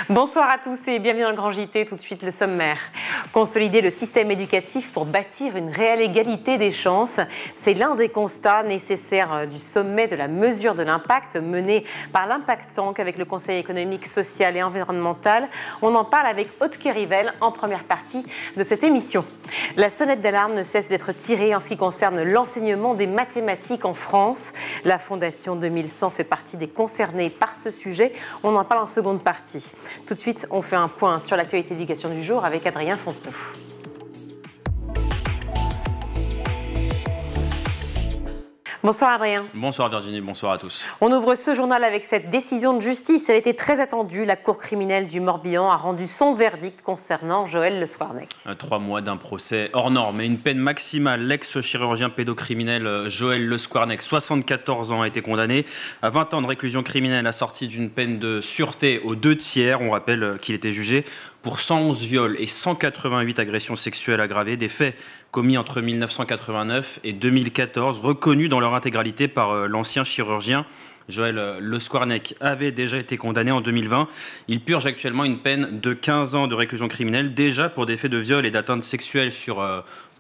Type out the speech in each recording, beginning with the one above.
Bonsoir à tous et bienvenue dans le Grand JT. Tout de suite le sommaire. Consolider le système éducatif pour bâtir une réelle égalité des chances. C'est l'un des constats nécessaires du sommet de la mesure de l'impact mené par l'Impact Tank avec le Conseil économique, social et environnemental. On en parle avec Aude Kérivel en première partie de cette émission. La sonnette d'alarme ne cesse d'être tirée en ce qui concerne l'enseignement des mathématiques en France. La Fondation 2100 fait partie des concernés par ce sujet. On en parle en seconde partie. Tout de suite, on fait un point sur l'actualité d'éducation du jour avec Adrien Fontenot. Bonsoir Adrien. Bonsoir Virginie, bonsoir à tous. On ouvre ce journal avec cette décision de justice. Elle était très attendue. La Cour criminelle du Morbihan a rendu son verdict concernant Joël Le Squarnec. 3 mois d'un procès hors norme et une peine maximale. L'ex-chirurgien pédocriminel Joël Le Squarnec, 74 ans, a été condamné à 20 ans de réclusion criminelle assortie d'une peine de sûreté aux 2/3. On rappelle qu'il était jugé pour 111 viols et 188 agressions sexuelles aggravées, des faits commis entre 1989 et 2014, reconnus dans leur intégralité par l'ancien chirurgien. Joël Le Squarnec avait déjà été condamné en 2020. Il purge actuellement une peine de 15 ans de réclusion criminelle, déjà pour des faits de viol et d'atteinte sexuelle sur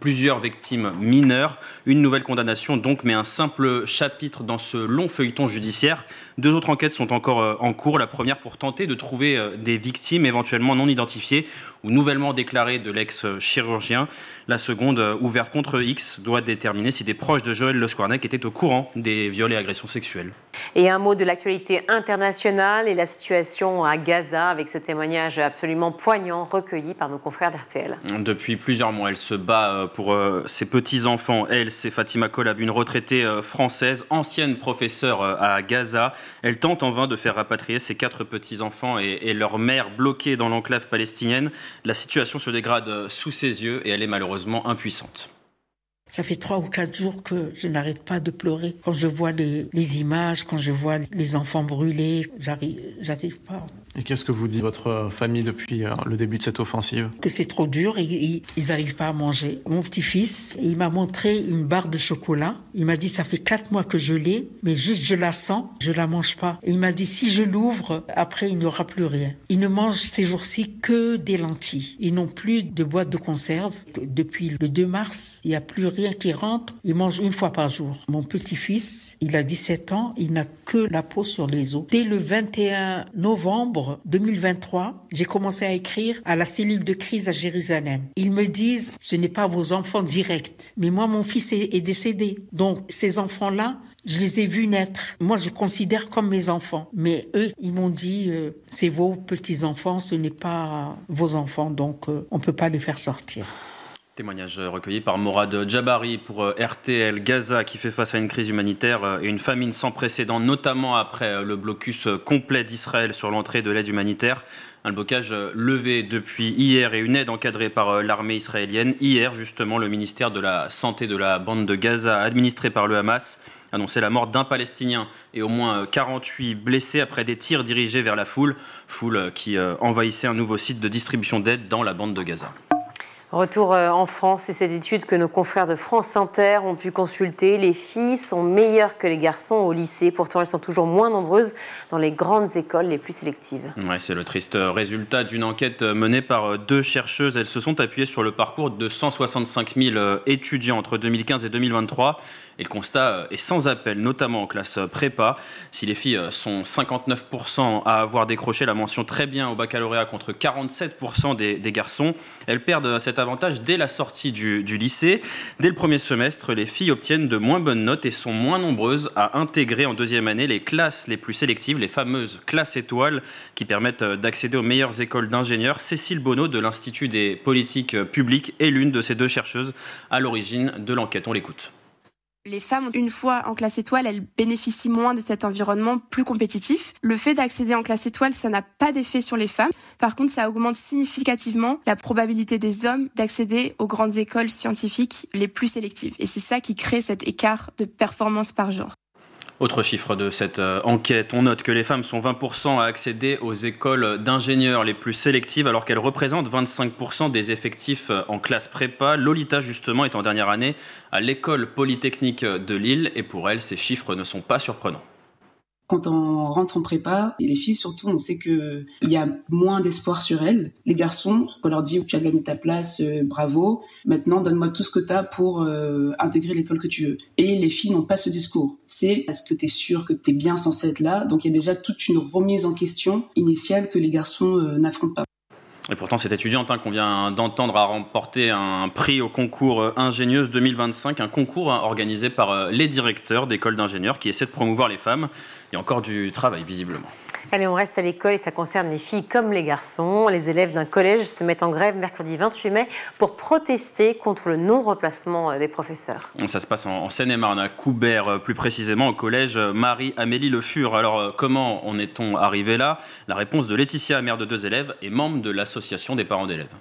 plusieurs victimes mineures. Une nouvelle condamnation donc, mais un simple chapitre dans ce long feuilleton judiciaire. 2 autres enquêtes sont encore en cours. La première pour tenter de trouver des victimes éventuellement non identifiées ou nouvellement déclarées de l'ex-chirurgien. La seconde, ouverte contre X, doit déterminer si des proches de Joël Le Squarnec étaient au courant des viols et agressions sexuelles. Et un mot de l'actualité internationale et la situation à Gaza avec ce témoignage absolument poignant recueilli par nos confrères d'RTL. Depuis plusieurs mois, elle se bat pour ses petits-enfants. Elle, c'est Fatima Kolab, une retraitée française, ancienne professeure à Gaza. Elle tente en vain de faire rapatrier ses 4 petits-enfants et leur mère bloqués dans l'enclave palestinienne. La situation se dégrade sous ses yeux et elle est malheureusement impuissante. Ça fait 3 ou 4 jours que je n'arrête pas de pleurer. Quand je vois les images, quand je vois les enfants brûlés, j'arrive pas. Et qu'est-ce que vous dit votre famille depuis le début de cette offensive? Que c'est trop dur et ils n'arrivent pas à manger. Mon petit-fils, il m'a montré une barre de chocolat. Il m'a dit, ça fait 4 mois que je l'ai, mais juste je la sens, je la mange pas. Et il m'a dit, si je l'ouvre, après il n'y aura plus rien. Ils ne mangent ces jours-ci que des lentilles. Ils n'ont plus de boîte de conserve. Depuis le 2 mars, il n'y a plus rien qui rentre. Ils mangent 1 fois par jour. Mon petit-fils, il a 17 ans, il n'a que la peau sur les os. Dès le 21 novembre 2023, j'ai commencé à écrire à la cellule de crise à Jérusalem. Ils me disent, ce n'est pas vos enfants directs. Mais moi, mon fils est décédé. Donc, ces enfants-là, je les ai vus naître. Moi, je considère comme mes enfants. Mais eux, ils m'ont dit, c'est vos petits-enfants, ce n'est pas vos enfants. Donc, on ne peut pas les faire sortir. Témoignage recueilli par Morad Djabari pour RTL. Gaza qui fait face à une crise humanitaire et une famine sans précédent, notamment après le blocus complet d'Israël sur l'entrée de l'aide humanitaire. Un blocage levé depuis hier et une aide encadrée par l'armée israélienne. Hier, justement, le ministère de la Santé de la bande de Gaza, administré par le Hamas, annonçait la mort d'un Palestinien et au moins 48 blessés après des tirs dirigés vers la foule qui envahissait un nouveau site de distribution d'aide dans la bande de Gaza. Retour en France et cette étude que nos confrères de France Inter ont pu consulter. Les filles sont meilleures que les garçons au lycée. Pourtant, elles sont toujours moins nombreuses dans les grandes écoles les plus sélectives. Ouais, c'est le triste résultat d'une enquête menée par 2 chercheuses. Elles se sont appuyées sur le parcours de 165 000 étudiants entre 2015 et 2023. Et le constat est sans appel, notamment en classe prépa. Si les filles sont 59% à avoir décroché la mention très bien au baccalauréat contre 47% des garçons, elles perdent cet avantage dès la sortie du lycée. Dès le premier semestre, les filles obtiennent de moins bonnes notes et sont moins nombreuses à intégrer en 2e année les classes les plus sélectives, les fameuses classes étoiles qui permettent d'accéder aux meilleures écoles d'ingénieurs. Cécile Bonneau de l'Institut des politiques publiques est l'une de ces 2 chercheuses à l'origine de l'enquête. On l'écoute. Les femmes, une fois en classe étoile, elles bénéficient moins de cet environnement plus compétitif. Le fait d'accéder en classe étoile, ça n'a pas d'effet sur les femmes. Par contre, ça augmente significativement la probabilité des hommes d'accéder aux grandes écoles scientifiques les plus sélectives. Et c'est ça qui crée cet écart de performance par genre. Autre chiffre de cette enquête, on note que les femmes sont 20% à accéder aux écoles d'ingénieurs les plus sélectives alors qu'elles représentent 25% des effectifs en classe prépa. Lolita justement est en dernière année à l'école polytechnique de Lille et pour elle, ces chiffres ne sont pas surprenants. Quand on rentre en prépa, et les filles surtout, on sait qu'il y a moins d'espoir sur elles. Les garçons, on leur dit tu as gagné ta place, bravo. Maintenant, donne-moi tout ce que tu as pour intégrer l'école que tu veux. Et les filles n'ont pas ce discours. C'est est-ce que tu es sûr que tu es bien censé être là? Donc il y a déjà toute une remise en question initiale que les garçons n'affrontent pas. Et pourtant, cette étudiante qu'on vient d'entendre a remporté un prix au concours Ingénieuse 2025, un concours organisé par les directeurs d'écoles d'ingénieurs qui essaient de promouvoir les femmes. Il y a encore du travail, visiblement. Allez, on reste à l'école et ça concerne les filles comme les garçons. Les élèves d'un collège se mettent en grève mercredi 28 mai pour protester contre le non-remplacement des professeurs. Ça se passe en Seine-et-Marne, à Coubert, plus précisément au collège Marie-Amélie Le Fur. Alors, comment en est-on arrivé là? La réponse de Laetitia, mère de 2 élèves et membre de l'association des parents d'élèves.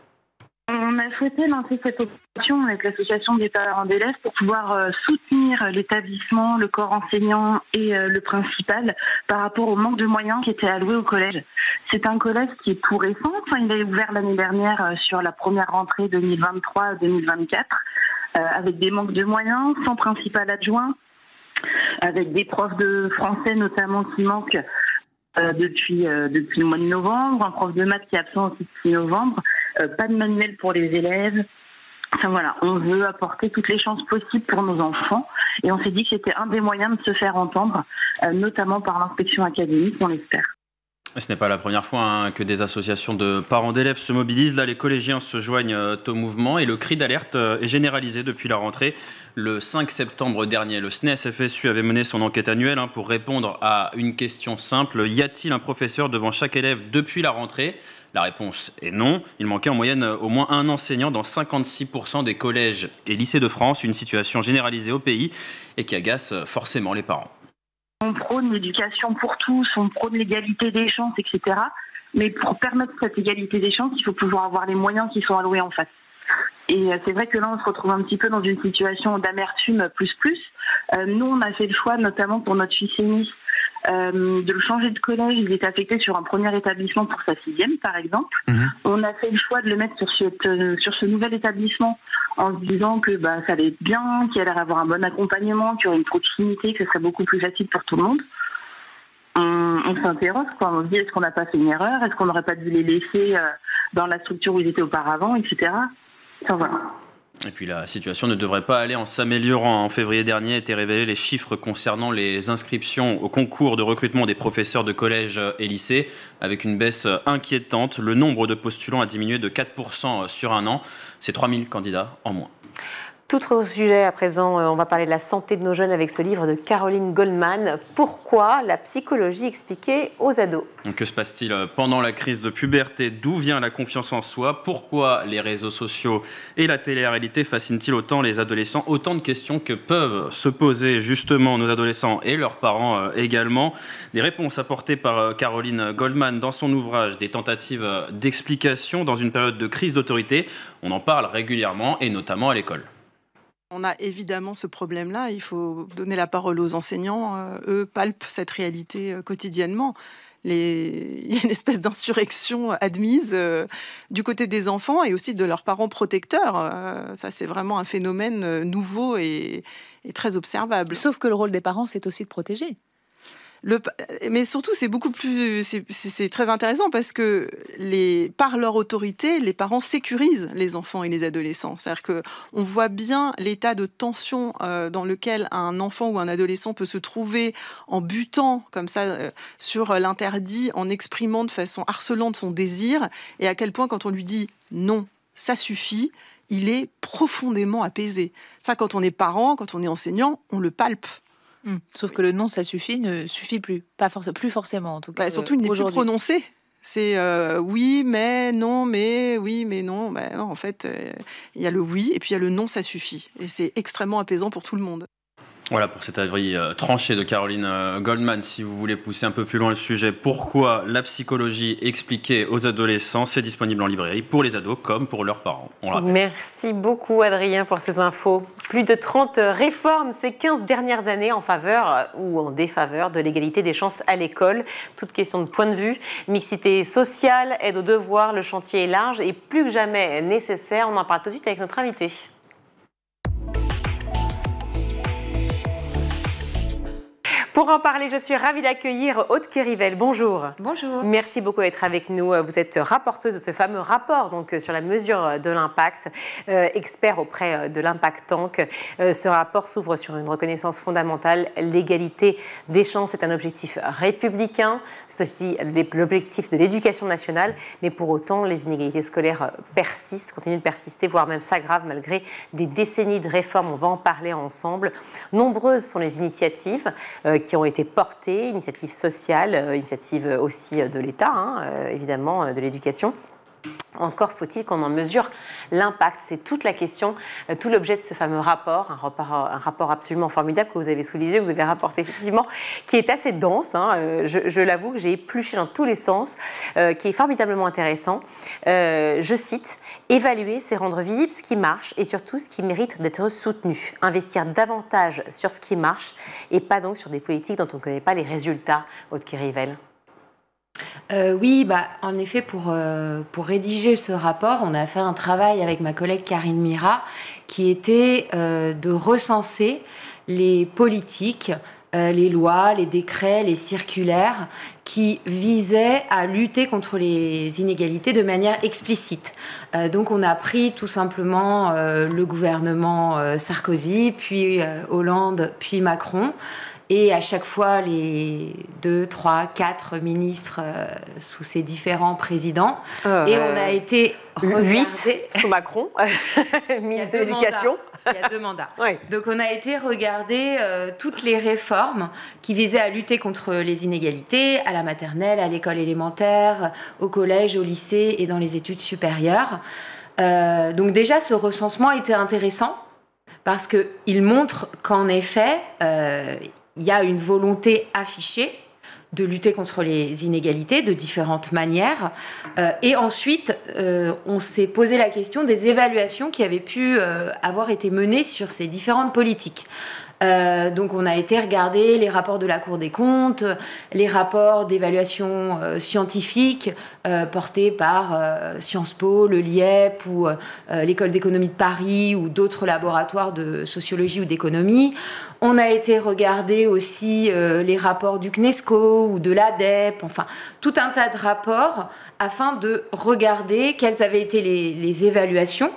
On a souhaité lancer cette opération avec l'association des parents d'élèves pour pouvoir soutenir l'établissement, le corps enseignant et le principal par rapport au manque de moyens qui étaient alloués au collège. C'est un collège qui est tout récent. Il a ouvert l'année dernière sur la première rentrée 2023-2024 avec des manques de moyens, sans principal adjoint, avec des profs de français notamment qui manquent depuis le mois de novembre, un prof de maths qui est absent aussi depuis novembre, pas de manuel pour les élèves. Enfin voilà, on veut apporter toutes les chances possibles pour nos enfants et on s'est dit que c'était un des moyens de se faire entendre, notamment par l'inspection académique, on l'espère. Ce n'est pas la première fois que des associations de parents d'élèves se mobilisent. Là, les collégiens se joignent au mouvement et le cri d'alerte est généralisé depuis la rentrée. Le 5 septembre dernier, le SNES-FSU avait mené son enquête annuelle pour répondre à une question simple. Y a-t-il un professeur devant chaque élève depuis la rentrée? La réponse est non. Il manquait en moyenne au moins un enseignant dans 56% des collèges et lycées de France, une situation généralisée au pays et qui agace forcément les parents. On prône l'éducation pour tous, on prône l'égalité des chances, etc. Mais pour permettre cette égalité des chances, il faut pouvoir avoir les moyens qui sont alloués en face. Et c'est vrai que là, on se retrouve un petit peu dans une situation d'amertume plus. Nous, on a fait le choix, notamment pour notre fils Émis, de le changer de collège. Il est affecté sur un premier établissement pour sa 6e, par exemple. On a fait le choix de le mettre sur ce nouvel établissement en se disant que ça allait être bien, qu'il allait avoir un bon accompagnement, qu'il y aurait une proximité, que ce serait beaucoup plus facile pour tout le monde. On s'interroge, on se dit est-ce qu'on n'a pas fait une erreur, est-ce qu'on n'aurait pas dû les laisser dans la structure où ils étaient auparavant, etc. Enfin, voilà. Et puis la situation ne devrait pas aller en s'améliorant. En février dernier étaient révélés les chiffres concernant les inscriptions au concours de recrutement des professeurs de collège et lycée, avec une baisse inquiétante. Le nombre de postulants a diminué de 4% sur un an. C'est 3000 candidats en moins. Tout autre sujet à présent, on va parler de la santé de nos jeunes avec ce livre de Caroline Goldman. Pourquoi la psychologie expliquée aux ados? Que se passe-t-il pendant la crise de puberté? D'où vient la confiance en soi? Pourquoi les réseaux sociaux et la télé-réalité fascinent-ils autant les adolescents? Autant de questions que peuvent se poser justement nos adolescents et leurs parents également. Des réponses apportées par Caroline Goldman dans son ouvrage Des tentatives d'explication dans une période de crise d'autorité. On en parle régulièrement et notamment à l'école. On a évidemment ce problème-là, il faut donner la parole aux enseignants, eux palpent cette réalité quotidiennement. Il y a une espèce d'insurrection admise du côté des enfants et aussi de leurs parents protecteurs. Ça, c'est vraiment un phénomène nouveau et très observable. Sauf que le rôle des parents, c'est aussi de protéger. Mais surtout, c'est beaucoup plus, c'est très intéressant parce que par leur autorité, les parents sécurisent les enfants et les adolescents. C'est-à-dire que on voit bien l'état de tension dans lequel un enfant ou un adolescent peut se trouver en butant comme ça sur l'interdit, en exprimant de façon harcelante son désir, et à quel point quand on lui dit non, ça suffit, il est profondément apaisé. Ça, quand on est parent, quand on est enseignant, on le palpe. Sauf que le non, ça suffit, ne suffit plus. Plus forcément, en tout cas. Surtout, il n'est plus prononcé. C'est oui, mais non, mais oui, mais non. Non, en fait, il y a le oui et puis il y a le non, ça suffit. Et c'est extrêmement apaisant pour tout le monde. Voilà pour cet avis tranché de Caroline Goldman. Si vous voulez pousser un peu plus loin le sujet, pourquoi la psychologie expliquée aux adolescents, c'est disponible en librairie pour les ados comme pour leurs parents. Merci beaucoup Adrien pour ces infos. Plus de 30 réformes ces 15 dernières années en faveur ou en défaveur de l'égalité des chances à l'école. Toute question de point de vue, mixité sociale, aide aux devoirs, le chantier est large et plus que jamais nécessaire. On en parle tout de suite avec notre invité. Pour en parler, je suis ravie d'accueillir Aude Kérivel. Bonjour. Bonjour. Merci beaucoup d'être avec nous. Vous êtes rapporteuse de ce fameux rapport donc, sur la mesure de l'impact, expert auprès de l'Impact Tank. Ce rapport s'ouvre sur une reconnaissance fondamentale. L'égalité des chances est un objectif républicain. C'est aussi l'objectif de l'éducation nationale. Mais pour autant, les inégalités scolaires persistent, continuent de persister, voire même s'aggravent malgré des décennies de réformes. On va en parler ensemble. Nombreuses sont les initiatives qui ont été portées, initiatives sociales, initiatives aussi de l'État, évidemment, de l'éducation. Encore faut-il qu'on en mesure l'impact. C'est toute la question, tout l'objet de ce fameux rapport, un rapport absolument formidable que vous avez sous les yeux, que vous avez rapporté effectivement, qui est assez dense, je l'avoue que j'ai épluché dans tous les sens, qui est formidablement intéressant. Je cite, « Évaluer, c'est rendre visible ce qui marche et surtout ce qui mérite d'être soutenu. Investir davantage sur ce qui marche et pas donc sur des politiques dont on ne connaît pas les résultats. » Aude Kérivel. Oui, en effet, pour rédiger ce rapport, on a fait un travail avec ma collègue Karine Mira qui était de recenser les politiques, les lois, les décrets, les circulaires qui visaient à lutter contre les inégalités de manière explicite. Donc on a pris tout simplement le gouvernement Sarkozy, puis Hollande, puis Macron. Et à chaque fois, les 2, 3, 4 ministres sous ces différents présidents. Et on a été regardé... 8 sous Macron, ministre de l'Éducation. Il y a 2 mandats. Oui. Donc on a été regarder toutes les réformes qui visaient à lutter contre les inégalités, à la maternelle, à l'école élémentaire, au collège, au lycée et dans les études supérieures. Donc déjà, ce recensement était intéressant parce qu'il montre qu'en effet... il y a une volonté affichée de lutter contre les inégalités de différentes manières. Et ensuite, on s'est posé la question des évaluations qui avaient pu avoir été menées sur ces différentes politiques. Donc on a été regarder les rapports de la Cour des comptes, les rapports d'évaluation scientifique portés par Sciences Po, le LIEP ou l'École d'économie de Paris ou d'autres laboratoires de sociologie ou d'économie. On a été regarder aussi les rapports du CNESCO ou de l'ADEP, enfin tout un tas de rapports afin de regarder quelles avaient été les évaluations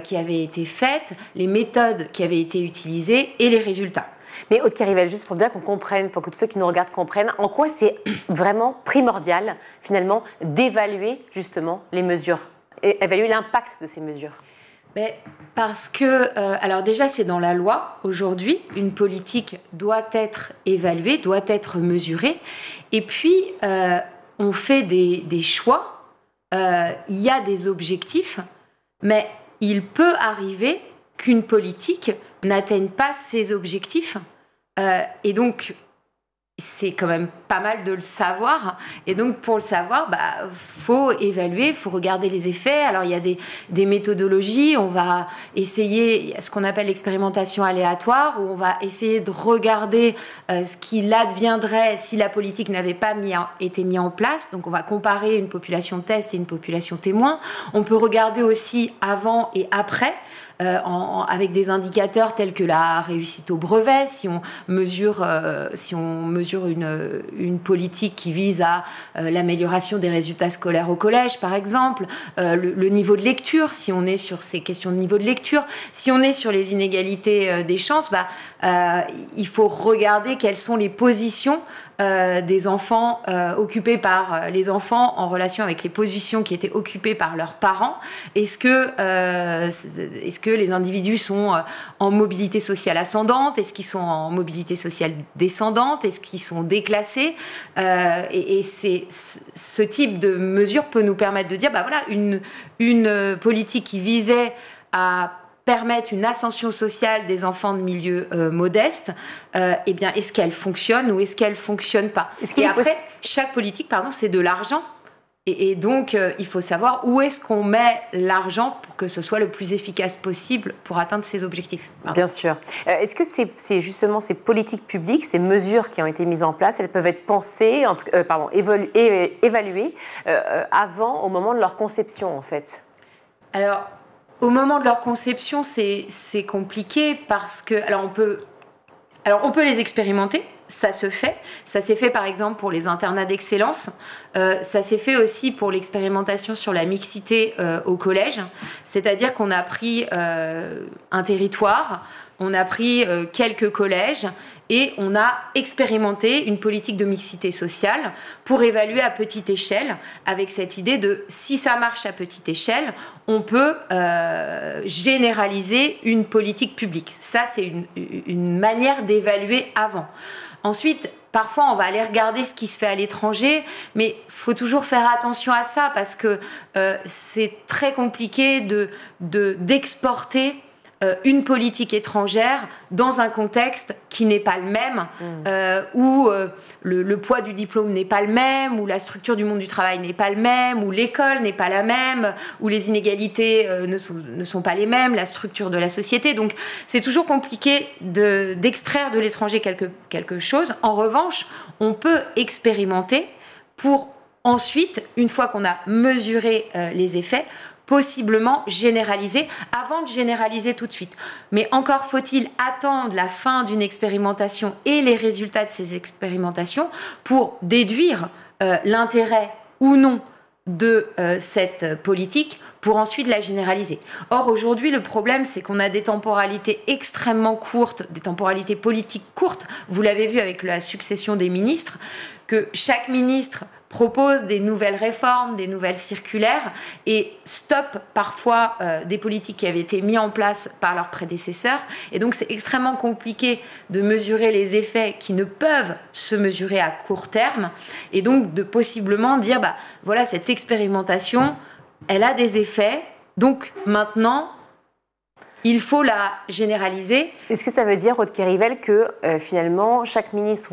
qui avaient été faites, les méthodes qui avaient été utilisées et les résultats. Mais Aude Kérivel, juste pour bien qu'on comprenne, pour que tous ceux qui nous regardent comprennent, en quoi c'est vraiment primordial, finalement, d'évaluer justement les mesures, et évaluer l'impact de ces mesures? Parce que, alors déjà, c'est dans la loi, aujourd'hui, une politique doit être évaluée, doit être mesurée, et puis on fait des choix, il y a des objectifs, mais il peut arriver qu'une politique n'atteigne pas ses objectifs. Et donc, c'est quand même pas mal de le savoir. Et donc, pour le savoir, faut évaluer, il faut regarder les effets. Alors, il y a des méthodologies. On va essayer ce qu'on appelle l'expérimentation aléatoire, où on va essayer de regarder ce qu'il adviendrait si la politique n'avait pas été mise en place. Donc, on va comparer une population test et une population témoin. On peut regarder aussi avant et après, avec des indicateurs tels que la réussite au brevet, si on mesure une politique qui vise à l'amélioration des résultats scolaires au collège, par exemple, le niveau de lecture, si on est sur ces questions de niveau de lecture, si on est sur les inégalités des chances, il faut regarder quelles sont les positions des enfants occupés par les enfants en relation avec les positions qui étaient occupées par leurs parents. Est-ce que les individus sont en mobilité sociale ascendante? Est-ce qu'ils sont en mobilité sociale descendante? Est-ce qu'ils sont déclassés? Et ce type de mesure peut nous permettre de dire, une politique qui visait à permettre une ascension sociale des enfants de milieux modestes, est-ce qu'elle fonctionne ou est-ce qu'elle ne fonctionne pas? Et après, chaque politique, c'est de l'argent. Et donc, il faut savoir où est-ce qu'on met l'argent pour que ce soit le plus efficace possible pour atteindre ces objectifs. Bien sûr. Est-ce que c'est justement ces politiques publiques, ces mesures qui ont été mises en place, elles peuvent être pensées, évaluées avant, au moment de leur conception, en fait? Alors, au moment de leur conception, c'est compliqué parce que... Alors, on peut les expérimenter. ça se fait. Ça s'est fait par exemple pour les internats d'excellence. Ça s'est fait aussi pour l'expérimentation sur la mixité au collège. C'est-à-dire qu'on a pris un territoire, on a pris quelques collèges et on a expérimenté une politique de mixité sociale pour évaluer à petite échelle, avec cette idée de si ça marche à petite échelle, on peut généraliser une politique publique. Ça, c'est une manière d'évaluer avant. Ensuite, parfois, on va aller regarder ce qui se fait à l'étranger, mais il faut toujours faire attention à ça parce que c'est très compliqué d'exporter une politique étrangère dans un contexte qui n'est pas le même, où le poids du diplôme n'est pas le même, où la structure du monde du travail n'est pas le même, où l'école n'est pas la même, où les inégalités ne sont pas les mêmes, la structure de la société. Donc c'est toujours compliqué d'extraire de l'étranger quelque chose. En revanche, on peut expérimenter pour ensuite, une fois qu'on a mesuré les effets, possiblement généraliser, avant de généraliser tout de suite. Mais encore faut-il attendre la fin d'une expérimentation et les résultats de ces expérimentations pour déduire l'intérêt ou non de cette politique pour ensuite la généraliser. Or, aujourd'hui, le problème, c'est qu'on a des temporalités extrêmement courtes, des temporalités politiques courtes. Vous l'avez vu avec la succession des ministres, que chaque ministre propose des nouvelles réformes, des nouvelles circulaires et stoppe parfois des politiques qui avaient été mises en place par leurs prédécesseurs. Et donc, c'est extrêmement compliqué de mesurer les effets qui ne peuvent se mesurer à court terme et donc de possiblement dire, voilà, cette expérimentation, elle a des effets, donc maintenant, il faut la généraliser. Est-ce que ça veut dire, Aude Kérivel, que finalement, chaque ministre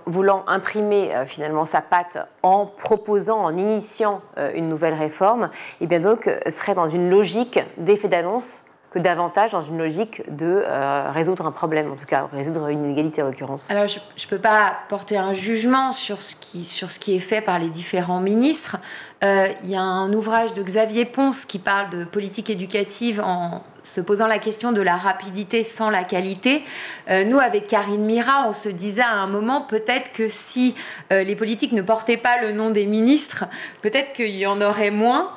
voulant imprimer finalement sa patte en proposant, en initiant une nouvelle réforme, et bien donc serait dans une logique d'effet d'annonce que davantage dans une logique de résoudre un problème, en tout cas résoudre une inégalité en l'occurrence? Alors je ne peux pas porter un jugement sur ce qui est fait par les différents ministres. Il y a un ouvrage de Xavier Ponce qui parle de politique éducative en se posant la question de la rapidité sans la qualité. Nous, avec Karine Mira, on se disait à un moment, peut-être que si les politiques ne portaient pas le nom des ministres, peut-être qu'il y en aurait moins.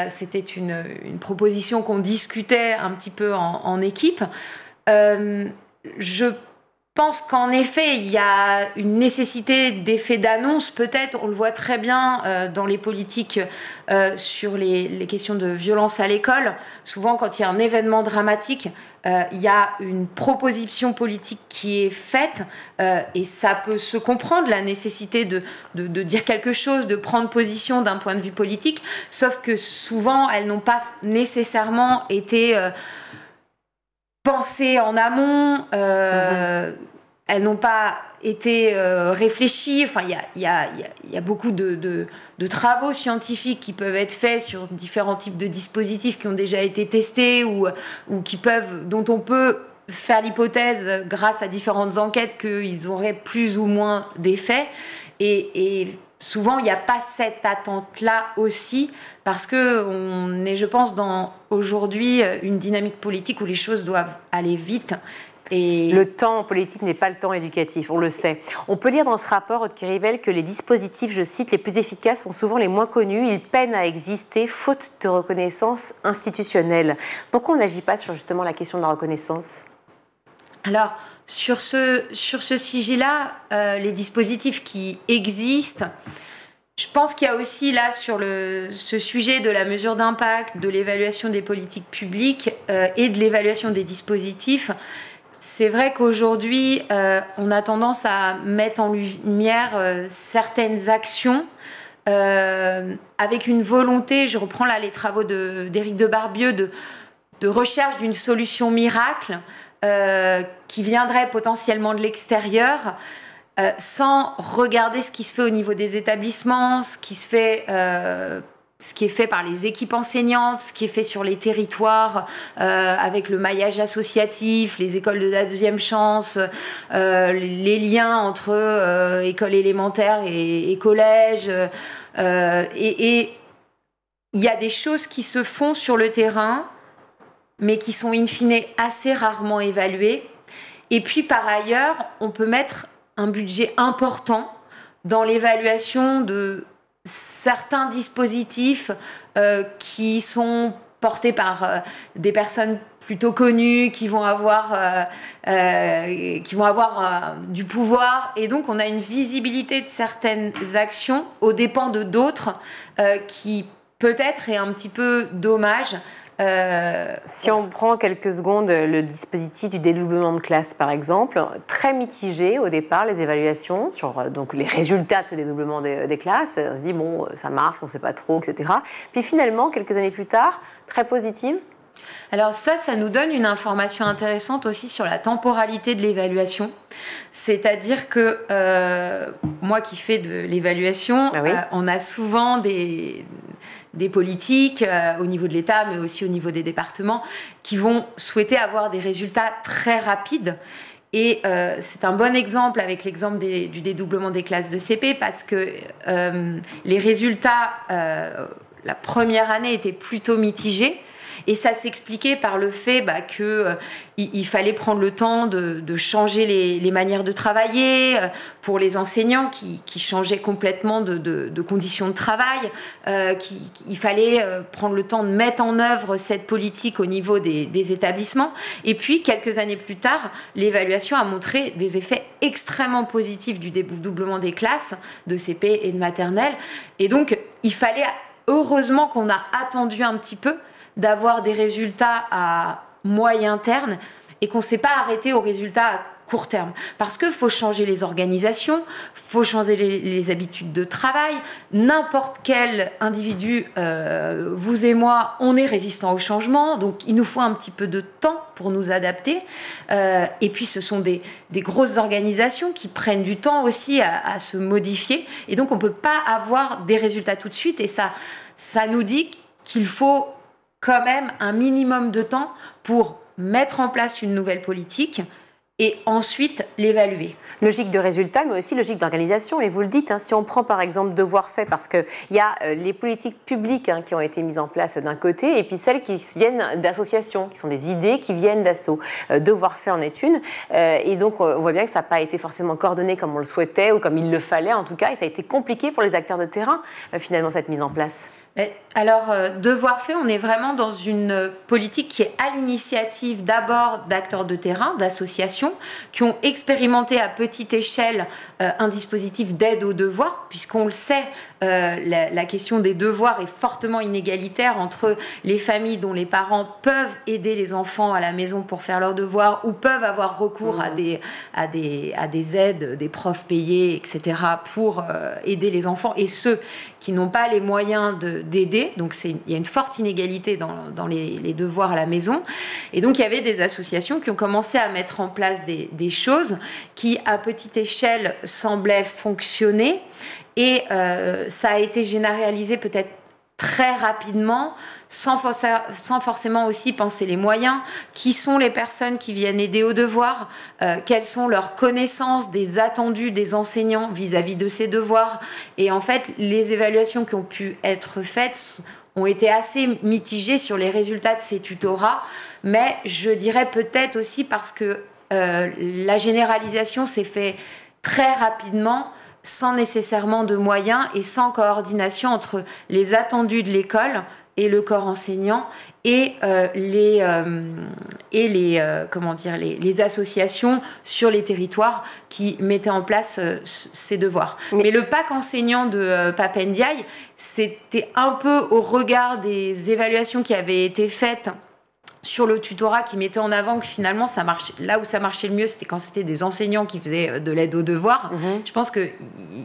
C'était une proposition qu'on discutait un petit peu en équipe. Je pense qu'en effet, il y a une nécessité d'effet d'annonce, peut-être, on le voit très bien dans les politiques sur les questions de violence à l'école. Souvent, quand il y a un événement dramatique, il y a une proposition politique qui est faite et ça peut se comprendre, la nécessité de dire quelque chose, de prendre position d'un point de vue politique, sauf que souvent, elles n'ont pas nécessairement été pensées en amont, elles n'ont pas été réfléchies. Enfin, il y a beaucoup de travaux scientifiques qui peuvent être faits sur différents types de dispositifs qui ont déjà été testés ou dont on peut faire l'hypothèse, grâce à différentes enquêtes, qu'ils auraient plus ou moins d'effets. Et souvent, il n'y a pas cette attente-là aussi, parce qu'on est, je pense, dans aujourd'hui une dynamique politique où les choses doivent aller vite. Et le temps politique n'est pas le temps éducatif, on le sait. On peut lire dans ce rapport, Aude Kérivel, que les dispositifs, je cite, les plus efficaces sont souvent les moins connus. Ils peinent à exister faute de reconnaissance institutionnelle. Pourquoi on n'agit pas sur justement la question de la reconnaissance ? Alors, sur ce sujet-là, les dispositifs qui existent, je pense qu'il y a aussi là, sur ce sujet de la mesure d'impact, de l'évaluation des politiques publiques et de l'évaluation des dispositifs, c'est vrai qu'aujourd'hui, on a tendance à mettre en lumière certaines actions avec une volonté, je reprends là les travaux d'Éric Debarbieu, de recherche d'une solution miracle qui viendrait potentiellement de l'extérieur, sans regarder ce qui se fait au niveau des établissements, ce qui est fait par les équipes enseignantes, ce qui est fait sur les territoires avec le maillage associatif, les écoles de la deuxième chance, les liens entre écoles élémentaires et collèges. Et il y a des choses qui se font sur le terrain, mais qui sont in fine assez rarement évaluées. Et puis par ailleurs, on peut mettre un budget important dans l'évaluation de certains dispositifs qui sont portés par des personnes plutôt connues, qui vont avoir du pouvoir. Et donc, on a une visibilité de certaines actions aux dépens de d'autres qui, peut-être, est un petit peu dommage. Si on prend quelques secondes le dispositif du dédoublement de classe, par exemple, très mitigé au départ, les évaluations sur donc, les résultats de ce dédoublement des classes. On se dit, bon, ça marche, on ne sait pas trop, etc. Puis finalement, quelques années plus tard, très positive. Alors ça nous donne une information intéressante aussi sur la temporalité de l'évaluation. C'est-à-dire que moi qui fais de l'évaluation, on a souvent des politiques au niveau de l'État, mais aussi au niveau des départements, qui vont souhaiter avoir des résultats très rapides. Et c'est un bon exemple avec l'exemple du dédoublement des classes de CP, parce que les résultats, la première année, étaient plutôt mitigés. Et ça s'expliquait par le fait qu'il fallait prendre le temps de changer les manières de travailler pour les enseignants qui changeaient complètement de conditions de travail. Il fallait prendre le temps de mettre en œuvre cette politique au niveau des établissements. Et puis, quelques années plus tard, l'évaluation a montré des effets extrêmement positifs du dédoublement des classes de CP et de maternelle. Et donc, il fallait, heureusement qu'on a attendu un petit peu, d'avoir des résultats à moyen terme et qu'on ne s'est pas arrêté aux résultats à court terme. Parce qu'il faut changer les organisations, il faut changer les habitudes de travail. N'importe quel individu, vous et moi, on est résistant au changement, donc il nous faut un petit peu de temps pour nous adapter. Et puis ce sont des grosses organisations qui prennent du temps aussi à se modifier. Et donc on ne peut pas avoir des résultats tout de suite. Et ça nous dit qu'il faut quand même un minimum de temps pour mettre en place une nouvelle politique et ensuite l'évaluer. Logique de résultat, mais aussi logique d'organisation. Et vous le dites, si on prend par exemple Devoir fait, parce qu'il y a les politiques publiques qui ont été mises en place d'un côté, et puis celles qui viennent d'associations, qui sont des idées qui viennent d'assaut. Devoir fait en est une. Et donc on voit bien que ça n'a pas été forcément coordonné comme on le souhaitait, ou comme il le fallait en tout cas, et ça a été compliqué pour les acteurs de terrain, finalement, cette mise en place. Alors, Devoir fait, on est vraiment dans une politique qui est à l'initiative d'abord d'acteurs de terrain, d'associations, qui ont expérimenté à petite échelle un dispositif d'aide aux devoirs, puisqu'on le sait, la question des devoirs est fortement inégalitaire entre les familles dont les parents peuvent aider les enfants à la maison pour faire leurs devoirs ou peuvent avoir recours à des aides, des profs payés, etc., pour aider les enfants, et ceux qui n'ont pas les moyens d'aider. Donc il y a une forte inégalité dans les devoirs à la maison. Et donc il y avait des associations qui ont commencé à mettre en place des choses qui, à petite échelle, semblaient fonctionner. Et ça a été généralisé peut-être très rapidement, sans forcément aussi penser les moyens. Qui sont les personnes qui viennent aider aux devoirs? Quelles sont leurs connaissances des attendus des enseignants vis-à-vis de ces devoirs? Et en fait, les évaluations qui ont pu être faites ont été assez mitigées sur les résultats de ces tutorats. Mais je dirais peut-être aussi parce que la généralisation s'est faite très rapidement, sans nécessairement de moyens et sans coordination entre les attendus de l'école et le corps enseignant et les associations sur les territoires qui mettaient en place ces devoirs. Mais le PAC enseignant de Pape Ndiaye, c'était un peu au regard des évaluations qui avaient été faites sur le tutorat, qui mettait en avant que finalement ça marchait, là où ça marchait le mieux, c'était quand c'était des enseignants qui faisaient de l'aide aux devoirs. Je pense qu'il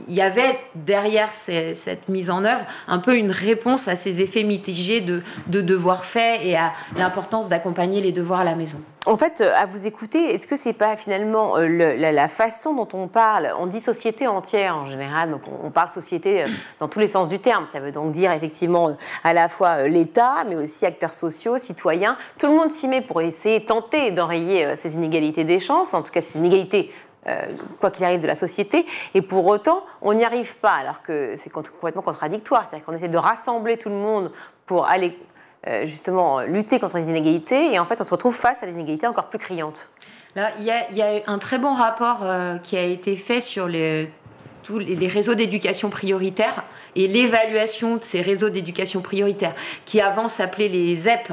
y avait derrière cette mise en œuvre un peu une réponse à ces effets mitigés de devoirs faits et à l'importance d'accompagner les devoirs à la maison. En fait, à vous écouter, est-ce que c'est pas finalement la façon dont on parle? On dit société entière en général, donc on parle société dans tous les sens du terme. Ça veut donc dire effectivement à la fois l'État, mais aussi acteurs sociaux, citoyens. Tout le monde s'y met pour essayer, tenter d'enrayer ces inégalités des chances, en tout cas ces inégalités, quoi qu'il arrive, de la société. Et pour autant, on n'y arrive pas, alors que c'est complètement contradictoire. C'est-à-dire qu'on essaie de rassembler tout le monde pour aller justement lutter contre les inégalités, et en fait on se retrouve face à des inégalités encore plus criantes. Là, il y a un très bon rapport qui a été fait sur tous les réseaux d'éducation prioritaire et l'évaluation de ces réseaux d'éducation prioritaire, qui avant s'appelaient les ZEP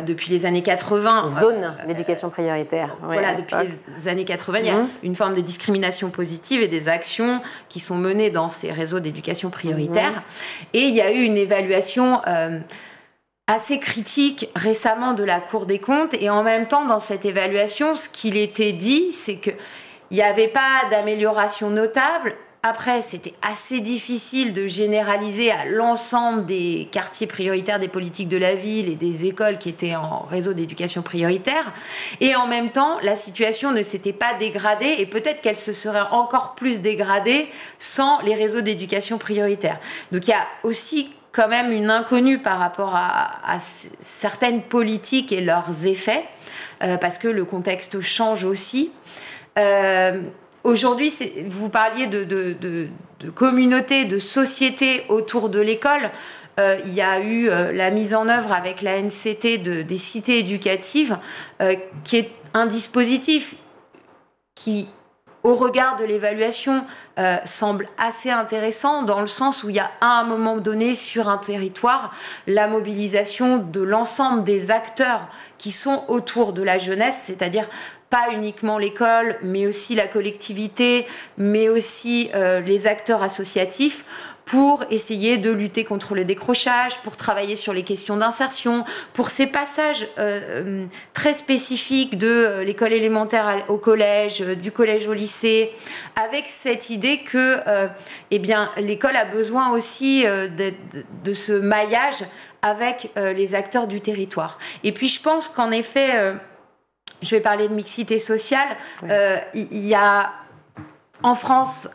depuis les années 80. Zone d'éducation prioritaire. Voilà, depuis les années 80, il y a une forme de discrimination positive et des actions qui sont menées dans ces réseaux d'éducation prioritaire. Et il y a eu une évaluation assez critique récemment de la Cour des comptes. Et en même temps, dans cette évaluation, ce qu'il était dit, c'est qu'il n'y avait pas d'amélioration notable. Après, c'était assez difficile de généraliser à l'ensemble des quartiers prioritaires des politiques de la ville et des écoles qui étaient en réseau d'éducation prioritaire. Et en même temps, la situation ne s'était pas dégradée et peut-être qu'elle se serait encore plus dégradée sans les réseaux d'éducation prioritaire. Donc il y a aussi quand même une inconnue par rapport à certaines politiques et leurs effets, parce que le contexte change aussi. Aujourd'hui, vous parliez de communauté, de société autour de l'école. Il y a eu la mise en œuvre avec la NCT des cités éducatives, qui est un dispositif qui, au regard de l'évaluation, semble assez intéressant dans le sens où il y a à un moment donné sur un territoire la mobilisation de l'ensemble des acteurs qui sont autour de la jeunesse, c'est-à-dire pas uniquement l'école, mais aussi la collectivité, mais aussi les acteurs associatifs, pour essayer de lutter contre le décrochage, pour travailler sur les questions d'insertion, pour ces passages très spécifiques de l'école élémentaire au collège, du collège au lycée, avec cette idée que eh bien, l'école a besoin aussi de ce maillage avec les acteurs du territoire. Et puis je pense qu'en effet, je vais parler de mixité sociale, il y a en France,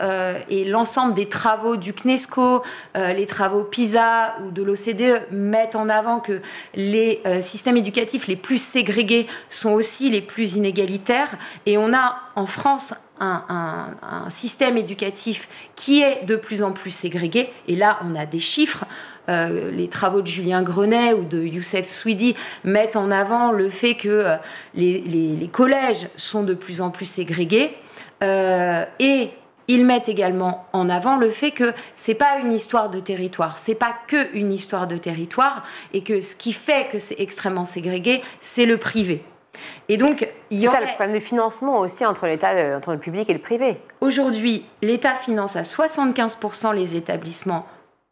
et l'ensemble des travaux du CNESCO, les travaux PISA ou de l'OCDE mettent en avant que les systèmes éducatifs les plus ségrégés sont aussi les plus inégalitaires. Et on a en France un système éducatif qui est de plus en plus ségrégué. Et là, on a des chiffres. Les travaux de Julien Grenet ou de Youssef Souidi mettent en avant le fait que les collèges sont de plus en plus ségrégés. Et ils mettent également en avant le fait que c'est pas une histoire de territoire, c'est pas que une histoire de territoire, et que ce qui fait que c'est extrêmement ségrégué, c'est le privé. Et donc, il y aurait... C'est ça le problème de financement aussi entre l'État, entre le public et le privé. Aujourd'hui, l'État finance à 75% les établissements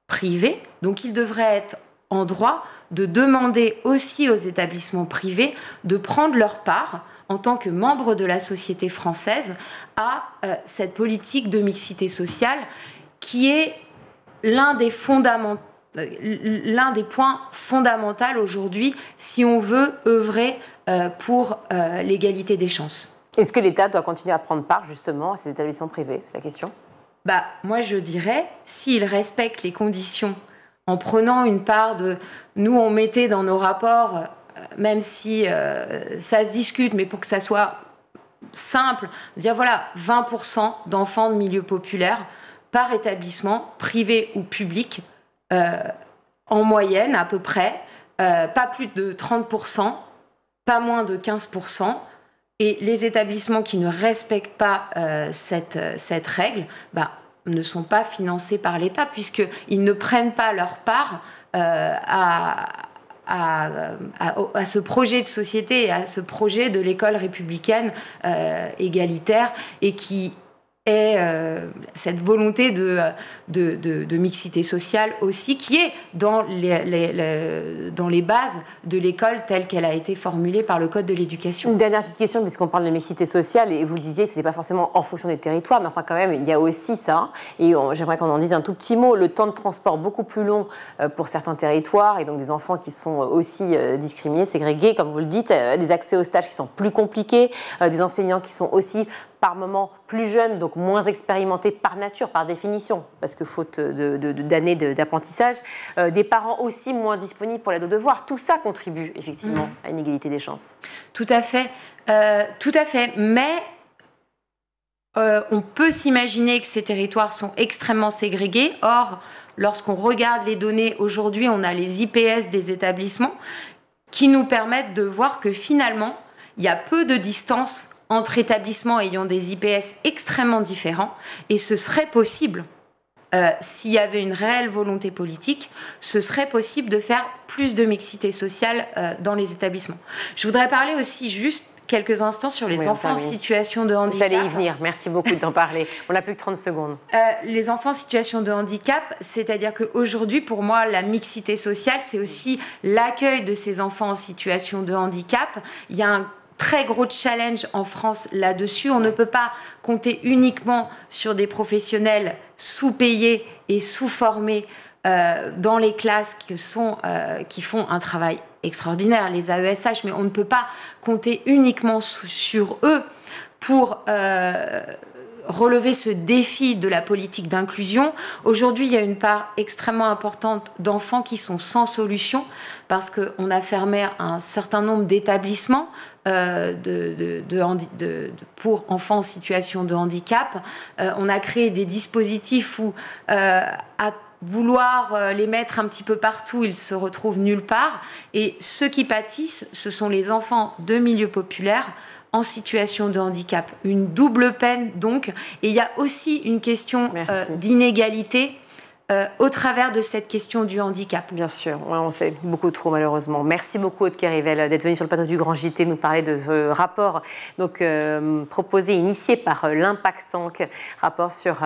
privés, donc il devrait être en droit de demander aussi aux établissements privés de prendre leur part en tant que membres de la société française à cette politique de mixité sociale qui est l'un des points fondamentaux aujourd'hui si on veut œuvrer pour l'égalité des chances. Est-ce que l'État doit continuer à prendre part justement à ces établissements privés? C'est la question. Moi je dirais, s'il respecte les conditions en prenant une part de... Nous on mettait dans nos rapports... même si ça se discute, mais pour que ça soit simple, dire voilà, 20% d'enfants de milieu populaire par établissement, privé ou public, en moyenne à peu près, pas plus de 30%, pas moins de 15%, et les établissements qui ne respectent pas cette règle ne sont pas financés par l'État, puisqu'ils ne prennent pas leur part à ce projet de société et à ce projet de l'école républicaine égalitaire, et qui est cette volonté de mixité sociale aussi, qui est dans les bases de l'école telle qu'elle a été formulée par le Code de l'éducation. Une dernière petite question, puisqu'on parle de mixité sociale, et vous le disiez, ce n'est pas forcément en fonction des territoires, mais enfin quand même, il y a aussi ça, et j'aimerais qu'on en dise un tout petit mot, le temps de transport beaucoup plus long pour certains territoires, et donc des enfants qui sont aussi discriminés, ségrégés, comme vous le dites, des accès aux stages qui sont plus compliqués, des enseignants qui sont aussi par moments plus jeunes, donc moins expérimentés par nature, par définition, parce que faute d'années d'apprentissage, des parents aussi moins disponibles pour l'aide aux devoirs. Tout ça contribue effectivement à une égalité des chances. Tout à fait, mais on peut s'imaginer que ces territoires sont extrêmement ségrégés. Or, lorsqu'on regarde les données aujourd'hui, on a les IPS des établissements qui nous permettent de voir que finalement, il y a peu de distance entre établissements ayant des IPS extrêmement différents, et ce serait possible. S'il y avait une réelle volonté politique, ce serait possible de faire plus de mixité sociale dans les établissements. Je voudrais parler aussi juste quelques instants sur les enfants en situation de handicap. J'allais y venir, merci beaucoup d'en parler. On n'a plus que 30 secondes. Les enfants en situation de handicap, c'est-à-dire qu'aujourd'hui, pour moi, la mixité sociale, c'est aussi l'accueil de ces enfants en situation de handicap. Il y a un très gros challenge en France là-dessus. On ne peut pas compter uniquement sur des professionnels sous-payés et sous-formés dans les classes qui font un travail extraordinaire, les AESH, mais on ne peut pas compter uniquement sur eux pour relever ce défi de la politique d'inclusion. Aujourd'hui, il y a une part extrêmement importante d'enfants qui sont sans solution parce qu'on a fermé un certain nombre d'établissements pour enfants en situation de handicap. On a créé des dispositifs où, à vouloir les mettre un petit peu partout, ils se retrouvent nulle part. Et ceux qui pâtissent, ce sont les enfants de milieux populaires en situation de handicap. Une double peine, donc. Et il y a aussi une question d'inégalité au travers de cette question du handicap. Bien sûr, on sait beaucoup trop malheureusement. Merci beaucoup Aude Kérivel d'être venue sur le plateau du Grand JT nous parler de ce rapport proposé, initié par l'Impact Tank, rapport sur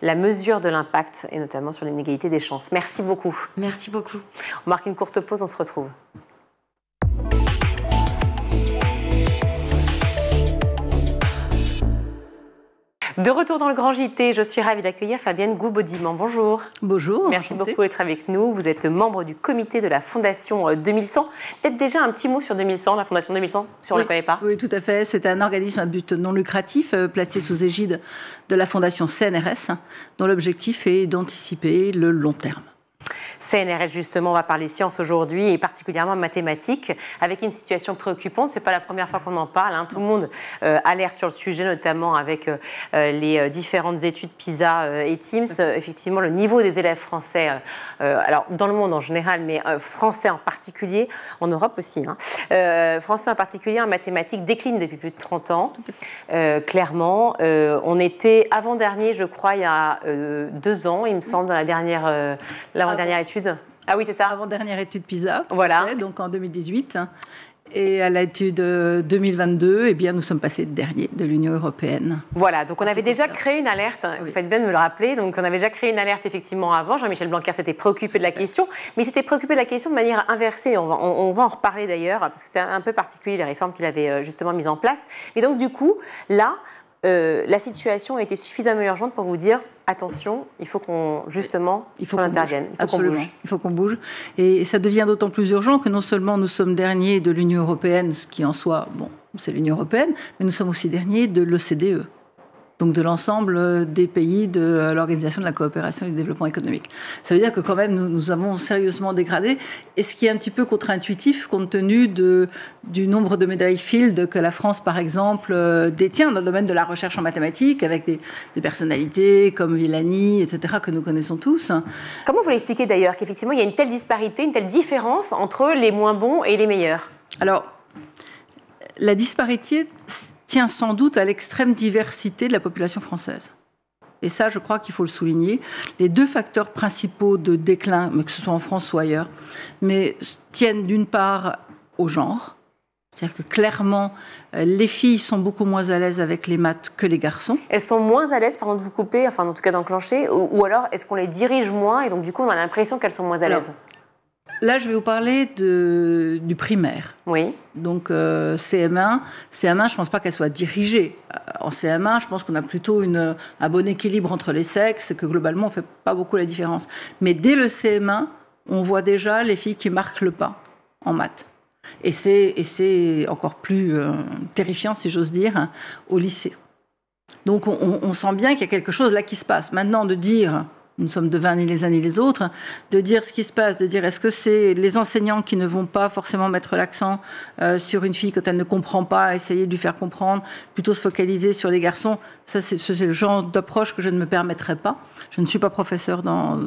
la mesure de l'impact et notamment sur l'inégalité des chances. Merci beaucoup. Merci beaucoup. On marque une courte pause, on se retrouve. De retour dans le Grand JT, je suis ravie d'accueillir Fabienne Goubaudiman. Bonjour. Bonjour. Merci beaucoup d'être avec nous. Vous êtes membre du comité de la Fondation 2100. Peut-être déjà un petit mot sur 2100, la Fondation 2100, si on ne la connaît pas. Oui, tout à fait. C'est un organisme à but non lucratif placé sous égide de la Fondation CNRS, dont l'objectif est d'anticiper le long terme. CNRS, justement, on va parler sciences aujourd'hui et particulièrement mathématiques, avec une situation préoccupante. Ce n'est pas la première fois qu'on en parle. Tout le monde alerte sur le sujet, notamment avec les différentes études PISA et TIMSS. Effectivement, le niveau des élèves français, alors dans le monde en général, mais français en particulier, en Europe aussi, français en particulier en mathématiques décline depuis plus de 30 ans. Clairement, on était avant-dernier, je crois, il y a 2 ans, il me semble, dans l'avant-dernière étude. Ah oui, c'est ça. Avant-dernière étude PISA, voilà. Donc en 2018. Et à l'étude 2022, eh bien, nous sommes passés dernier de l'Union européenne. Voilà, donc on avait déjà créé une alerte, vous faites bien de me le rappeler, donc on avait déjà créé une alerte effectivement avant, Jean-Michel Blanquer s'était préoccupé de la question, mais il s'était préoccupé de la question de manière inversée, on va en reparler d'ailleurs, parce que c'est un peu particulier les réformes qu'il avait justement mises en place. Mais donc du coup, là, la situation a été suffisamment urgente pour vous dire attention, il faut qu'on intervienne, il faut qu'on bouge. Et ça devient d'autant plus urgent que non seulement nous sommes derniers de l'Union européenne, ce qui en soi, c'est l'Union européenne, mais nous sommes aussi derniers de l'OCDE. Donc de l'ensemble des pays de l'Organisation de la coopération et du développement économique. Ça veut dire que quand même nous avons sérieusement dégradé, et ce qui est un petit peu contre-intuitif compte tenu du nombre de médailles Fields que la France par exemple détient dans le domaine de la recherche en mathématiques, avec des personnalités comme Villani, etc., que nous connaissons tous. Comment vous l'expliquez d'ailleurs qu'effectivement il y a une telle disparité, une telle différence entre les moins bons et les meilleurs? Alors, la disparité tient sans doute à l'extrême diversité de la population française. Et ça, je crois qu'il faut le souligner. Les 2 facteurs principaux de déclin, mais que ce soit en France ou ailleurs, mais tiennent d'une part au genre. C'est-à-dire que clairement, les filles sont beaucoup moins à l'aise avec les maths que les garçons. Elles sont moins à l'aise, pardon de vous couper, enfin en tout cas d'enclencher, ou alors est-ce qu'on les dirige moins et donc du coup on a l'impression qu'elles sont moins à l'aise? Là, je vais vous parler du primaire. Oui. Donc, CM1, je ne pense pas qu'elle soit dirigée. En CM1, je pense qu'on a plutôt un bon équilibre entre les sexes, et que globalement, on ne fait pas beaucoup la différence. Mais dès le CM1, on voit déjà les filles qui marquent le pas en maths. Et c'est encore plus terrifiant, si j'ose dire, au lycée. Donc, on sent bien qu'il y a quelque chose là qui se passe. Maintenant, de dire... Nous sommes devins ni les uns ni les autres, de dire ce qui se passe, de dire est-ce que c'est les enseignants qui ne vont pas forcément mettre l'accent sur une fille quand elle ne comprend pas, essayer de lui faire comprendre, plutôt se focaliser sur les garçons. Ça, c'est le genre d'approche que je ne me permettrai pas. Je ne suis pas professeur dans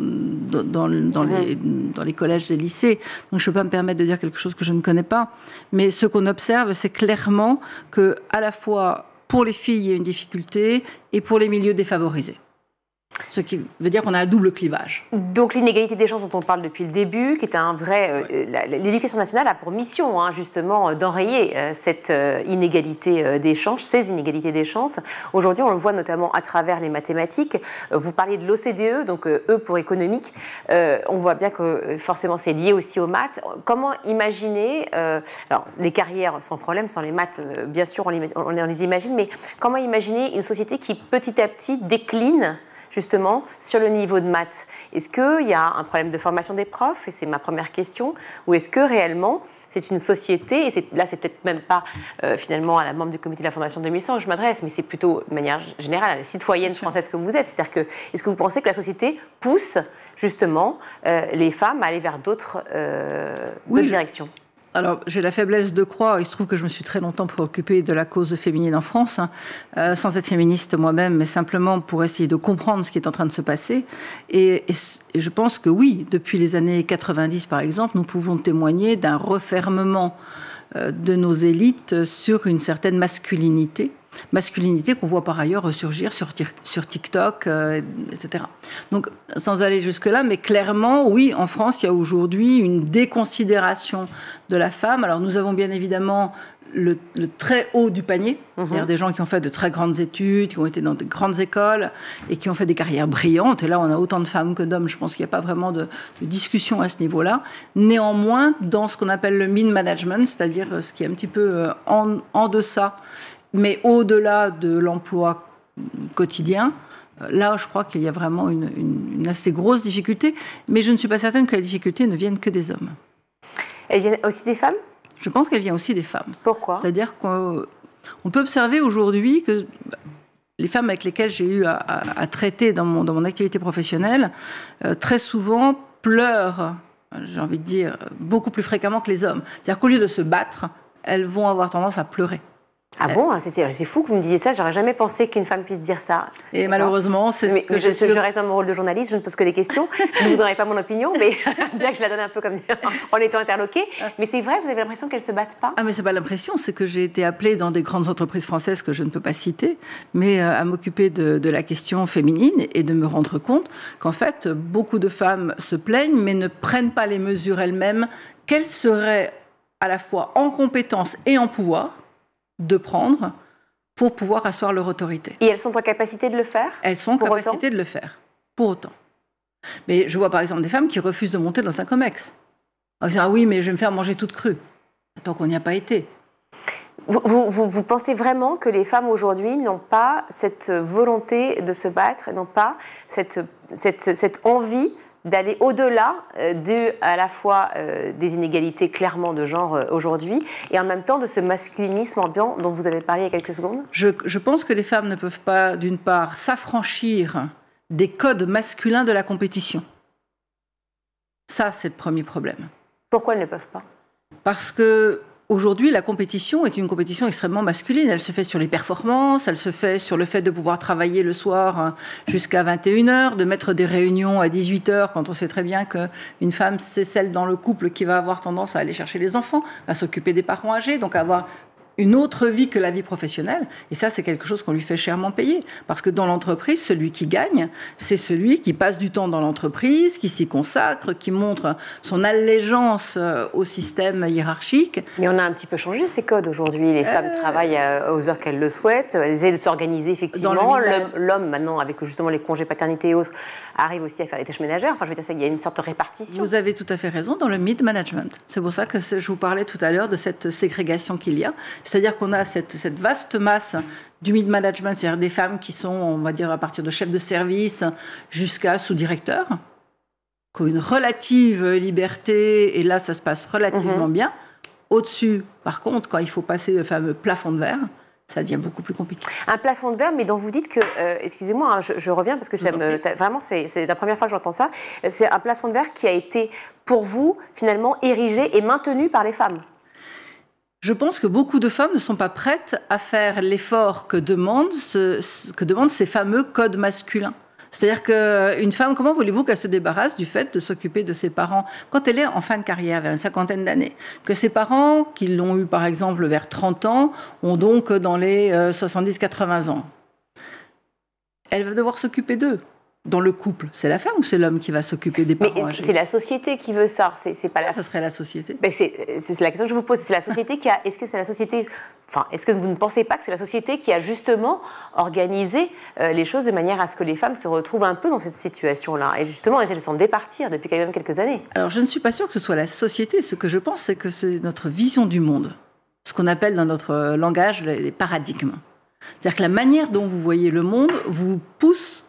les collèges et lycées, donc je ne peux pas me permettre de dire quelque chose que je ne connais pas. Mais ce qu'on observe, c'est clairement que à la fois pour les filles, il y a une difficulté, et pour les milieux défavorisés. Ce qui veut dire qu'on a un double clivage. Donc l'inégalité des chances dont on parle depuis le début, qui est un vrai... l'éducation nationale a pour mission, justement, d'enrayer cette inégalité des chances, ces inégalités des chances. Aujourd'hui, on le voit notamment à travers les mathématiques. Vous parliez de l'OCDE, donc E pour économique. On voit bien que forcément c'est lié aussi aux maths. Comment imaginer... alors, les carrières, sans problème, sans les maths, bien sûr, on les imagine, mais comment imaginer une société qui, petit à petit, décline justement sur le niveau de maths? Est-ce qu'il y a un problème de formation des profs, et c'est ma première question, ou est-ce que réellement c'est une société, et là c'est peut-être même pas finalement à la membre du comité de la Fondation 2100 que je m'adresse, mais c'est plutôt de manière générale à la citoyenne française que vous êtes, c'est-à-dire que est-ce que vous pensez que la société pousse justement les femmes à aller vers d'autres directions? Alors, j'ai la faiblesse de croire, il se trouve que je me suis très longtemps préoccupée de la cause féminine en France, sans être féministe moi-même, mais simplement pour essayer de comprendre ce qui est en train de se passer. Et je pense que oui, depuis les années 90 par exemple, nous pouvons témoigner d'un refermement de nos élites sur une certaine masculinité qu'on voit par ailleurs ressurgir sur TikTok, etc. Donc, sans aller jusque-là, mais clairement, oui, en France, il y a aujourd'hui une déconsidération de la femme. Alors, nous avons bien évidemment le très haut du panier, c'est-à-dire des gens qui ont fait de très grandes études, qui ont été dans de grandes écoles et qui ont fait des carrières brillantes. Et là, on a autant de femmes que d'hommes. Je pense qu'il n'y a pas vraiment de discussion à ce niveau-là. Néanmoins, dans ce qu'on appelle le mid-management, c'est-à-dire ce qui est un petit peu en deçà, mais au-delà de l'emploi quotidien, là, je crois qu'il y a vraiment une assez grosse difficulté. Mais je ne suis pas certaine que la difficulté ne vienne que des hommes. Elle vient aussi des femmes ? Je pense qu'elle vient aussi des femmes. Pourquoi ? C'est-à-dire qu'on peut observer aujourd'hui que les femmes avec lesquelles j'ai eu à traiter dans mon activité professionnelle, très souvent pleurent, j'ai envie de dire, beaucoup plus fréquemment que les hommes. C'est-à-dire qu'au lieu de se battre, elles vont avoir tendance à pleurer. Ah bon, c'est fou que vous me disiez ça, j'aurais jamais pensé qu'une femme puisse dire ça. Et malheureusement, c'est ce que je reste dans mon rôle de journaliste, je ne pose que des questions, je ne vous donnerai pas mon opinion, mais bien que je la donne un peu comme en étant interloquée. Mais c'est vrai, vous avez l'impression qu'elles ne se battent pas ? Ah, mais c'est pas l'impression, c'est que j'ai été appelée dans des grandes entreprises françaises que je ne peux pas citer, mais à m'occuper de la question féminine et de me rendre compte qu'en fait, beaucoup de femmes se plaignent, mais ne prennent pas les mesures elles-mêmes qu'elles seraient à la fois en compétence et en pouvoir de prendre pour pouvoir asseoir leur autorité. Et elles sont en capacité de le faire ? Elles sont en capacité de le faire, pour autant. Mais je vois par exemple des femmes qui refusent de monter dans un comex. On dit, ah oui, mais je vais me faire manger toute crue. Tant qu'on n'y a pas été. Vous pensez vraiment que les femmes aujourd'hui n'ont pas cette volonté de se battre, n'ont pas cette envie d'aller au-delà à la fois des inégalités clairement de genre aujourd'hui et en même temps de ce masculinisme ambiant dont vous avez parlé il y a quelques secondes ? Je pense que les femmes ne peuvent pas, d'une part, s'affranchir des codes masculins de la compétition. Ça, c'est le premier problème. Pourquoi elles ne peuvent pas ? Parce que aujourd'hui, la compétition est une compétition extrêmement masculine. Elle se fait sur les performances, elle se fait sur le fait de pouvoir travailler le soir jusqu'à 21h, de mettre des réunions à 18h, quand on sait très bien qu'une femme, c'est celle dans le couple qui va avoir tendance à aller chercher les enfants, à s'occuper des parents âgés, donc à avoir une autre vie que la vie professionnelle. Et ça, c'est quelque chose qu'on lui fait chèrement payer. Parce que dans l'entreprise, celui qui gagne, c'est celui qui passe du temps dans l'entreprise, qui s'y consacre, qui montre son allégeance au système hiérarchique. Mais on a un petit peu changé ces codes aujourd'hui. Les femmes travaillent aux heures qu'elles le souhaitent. Elles essaient de s'organiser, effectivement. L'homme, maintenant, avec justement les congés paternité et autres, arrive aussi à faire des tâches ménagères. Enfin, je veux dire, il y a une sorte de répartition. Vous avez tout à fait raison dans le mid-management. C'est pour ça que je vous parlais tout à l'heure de cette ségrégation qu'il y a. C'est-à-dire qu'on a cette vaste masse du mid-management, c'est-à-dire des femmes qui sont, on va dire, à partir de chefs de service jusqu'à sous-directeurs, qui ont une relative liberté, et là, ça se passe relativement bien. Au-dessus, par contre, quand il faut passer le fameux plafond de verre, ça devient beaucoup plus compliqué. Un plafond de verre, mais dont vous dites que, excusez-moi, je reviens parce que vraiment, c'est la première fois que j'entends ça, c'est un plafond de verre qui a été, pour vous, finalement, érigé et maintenu par les femmes. Je pense que beaucoup de femmes ne sont pas prêtes à faire l'effort que demandent ces fameux codes masculins. C'est-à-dire qu'une femme, comment voulez-vous qu'elle se débarrasse du fait de s'occuper de ses parents quand elle est en fin de carrière, vers une cinquantaine d'années? Que ses parents, qui l'ont eu par exemple vers 30 ans, ont donc dans les 70-80 ans. Elle va devoir s'occuper d'eux. Dans le couple, c'est la femme ou c'est l'homme qui va s'occuper des parents âgés? C'est la société qui veut ça. C'est pas la... Ça serait la société. C'est la question que je vous pose. C'est la société qui a. Est-ce que c'est la société? Enfin, est-ce que vous ne pensez pas que c'est la société qui a justement organisé les choses de manière à ce que les femmes se retrouvent un peu dans cette situation-là et justement essaient de s'en départir depuis quand même quelques années? Alors, je ne suis pas sûre que ce soit la société. Ce que je pense, c'est que c'est notre vision du monde, ce qu'on appelle dans notre langage les paradigmes. C'est-à-dire que la manière dont vous voyez le monde vous pousse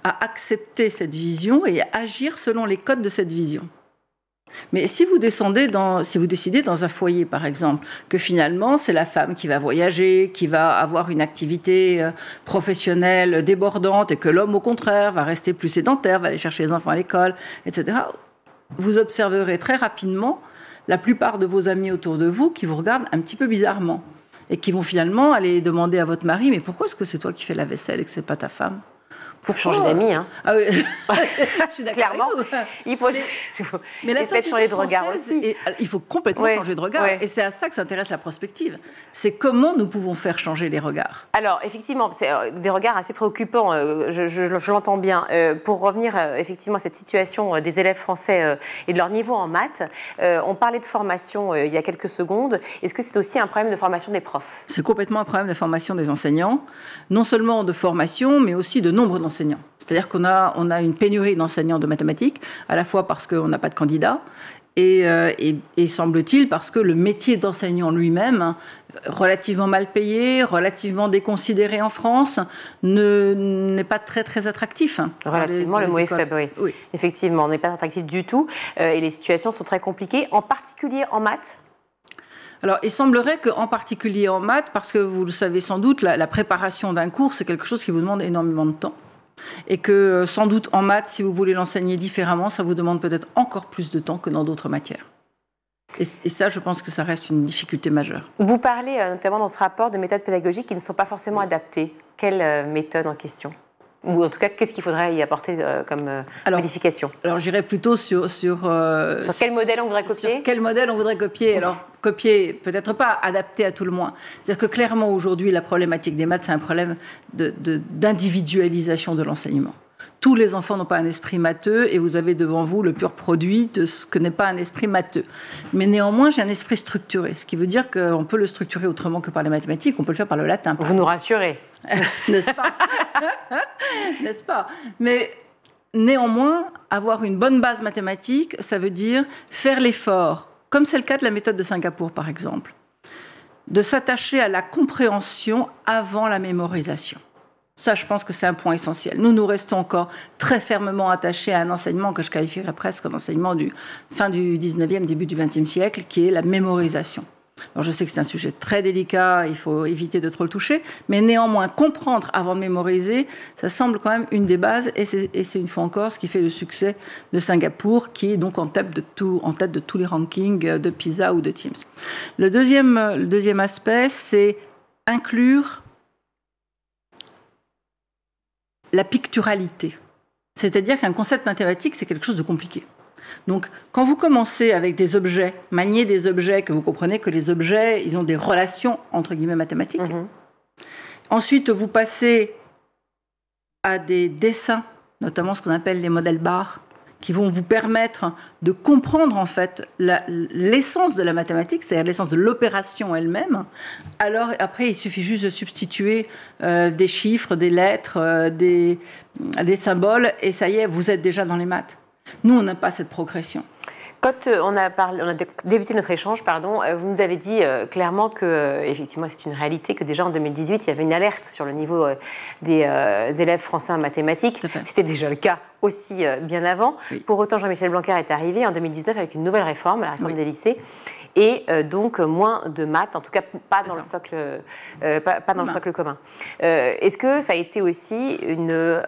à accepter cette vision et à agir selon les codes de cette vision. Mais si vous décidez dans un foyer, par exemple, que finalement c'est la femme qui va voyager, qui va avoir une activité professionnelle débordante et que l'homme, au contraire, va rester plus sédentaire, va aller chercher les enfants à l'école, etc., vous observerez très rapidement la plupart de vos amis autour de vous qui vous regardent un petit peu bizarrement et qui vont finalement aller demander à votre mari « Mais pourquoi est-ce que c'est toi qui fais la vaisselle et que c'est pas ta femme ?» Pour changer d'amis, hein. Ah oui. Je suis d'accord. Clairement, il faut peut-être changer de regard aussi. Il faut complètement changer de regard. Et c'est à ça que s'intéresse la prospective. C'est comment nous pouvons faire changer les regards. Alors, effectivement, c'est des regards assez préoccupants, je l'entends bien. Pour revenir effectivement à cette situation des élèves français et de leur niveau en maths, on parlait de formation il y a quelques secondes. Est-ce que c'est aussi un problème de formation des profs? C'est complètement un problème de formation des enseignants. Non seulement de formation, mais aussi de nombre d'enseignants. C'est-à-dire qu'on a une pénurie d'enseignants de mathématiques, à la fois parce qu'on n'a pas de candidats, et semble-t-il parce que le métier d'enseignant lui-même, relativement mal payé, relativement déconsidéré en France, n'est pas très très attractif. Relativement, le mot est faible, oui. Effectivement, on n'est pas attractif du tout, et les situations sont très compliquées, en particulier en maths. Alors, il semblerait qu'en particulier en maths, parce que vous le savez sans doute, la préparation d'un cours, c'est quelque chose qui vous demande énormément de temps. Et que sans doute en maths, si vous voulez l'enseigner différemment, ça vous demande peut-être encore plus de temps que dans d'autres matières. Et ça, je pense que ça reste une difficulté majeure. Vous parlez notamment dans ce rapport de méthodes pédagogiques qui ne sont pas forcément adaptées. Quelle méthode en question? Ou en tout cas, qu'est-ce qu'il faudrait y apporter comme modification? Alors, j'irais plutôt sur quel modèle on voudrait copier? Sur quel modèle on voudrait copier? Alors, copier, peut-être pas, adapter à tout le moins. C'est-à-dire que clairement, aujourd'hui, la problématique des maths, c'est un problème d'individualisation de l'enseignement. Tous les enfants n'ont pas un esprit matheux et vous avez devant vous le pur produit de ce que n'est pas un esprit matheux. Mais néanmoins, j'ai un esprit structuré, ce qui veut dire qu'on peut le structurer autrement que par les mathématiques, on peut le faire par le latin. Vous nous rassurez. N'est-ce pas? N'est-ce pas? Mais néanmoins, avoir une bonne base mathématique, ça veut dire faire l'effort, comme c'est le cas de la méthode de Singapour, par exemple, de s'attacher à la compréhension avant la mémorisation. Ça, je pense que c'est un point essentiel. Nous restons encore très fermement attachés à un enseignement que je qualifierais presque d'enseignement du fin du 19e, début du 20e siècle, qui est la mémorisation. Alors, je sais que c'est un sujet très délicat, il faut éviter de trop le toucher, mais néanmoins, comprendre avant de mémoriser, ça semble quand même une des bases, et c'est une fois encore ce qui fait le succès de Singapour, qui est donc en tête de tous les rankings de PISA ou de TIMSS. Le deuxième aspect, c'est inclure la picturalité. C'est-à-dire qu'un concept mathématique, c'est quelque chose de compliqué. Donc, quand vous commencez avec des objets, manier des objets, que vous comprenez que les objets, ils ont des relations, entre guillemets, mathématiques. Ensuite, vous passez à des dessins, notamment ce qu'on appelle les modèles barres, qui vont vous permettre de comprendre, en fait, l'essence de la mathématique, c'est-à-dire l'essence de l'opération elle-même. Alors, après, il suffit juste de substituer des chiffres, des lettres, des symboles, et ça y est, vous êtes déjà dans les maths. Nous, on n'a pas cette progression. Quand on a débuté notre échange, vous nous avez dit clairement que, effectivement, c'est une réalité, que déjà en 2018, il y avait une alerte sur le niveau des élèves français en mathématiques. C'était déjà le cas aussi bien avant. Oui. Pour autant, Jean-Michel Blanquer est arrivé en 2019 avec une nouvelle réforme, la réforme des lycées, et donc moins de maths, en tout cas pas dans le socle, pas dans le socle commun. Est-ce que ça a été aussi une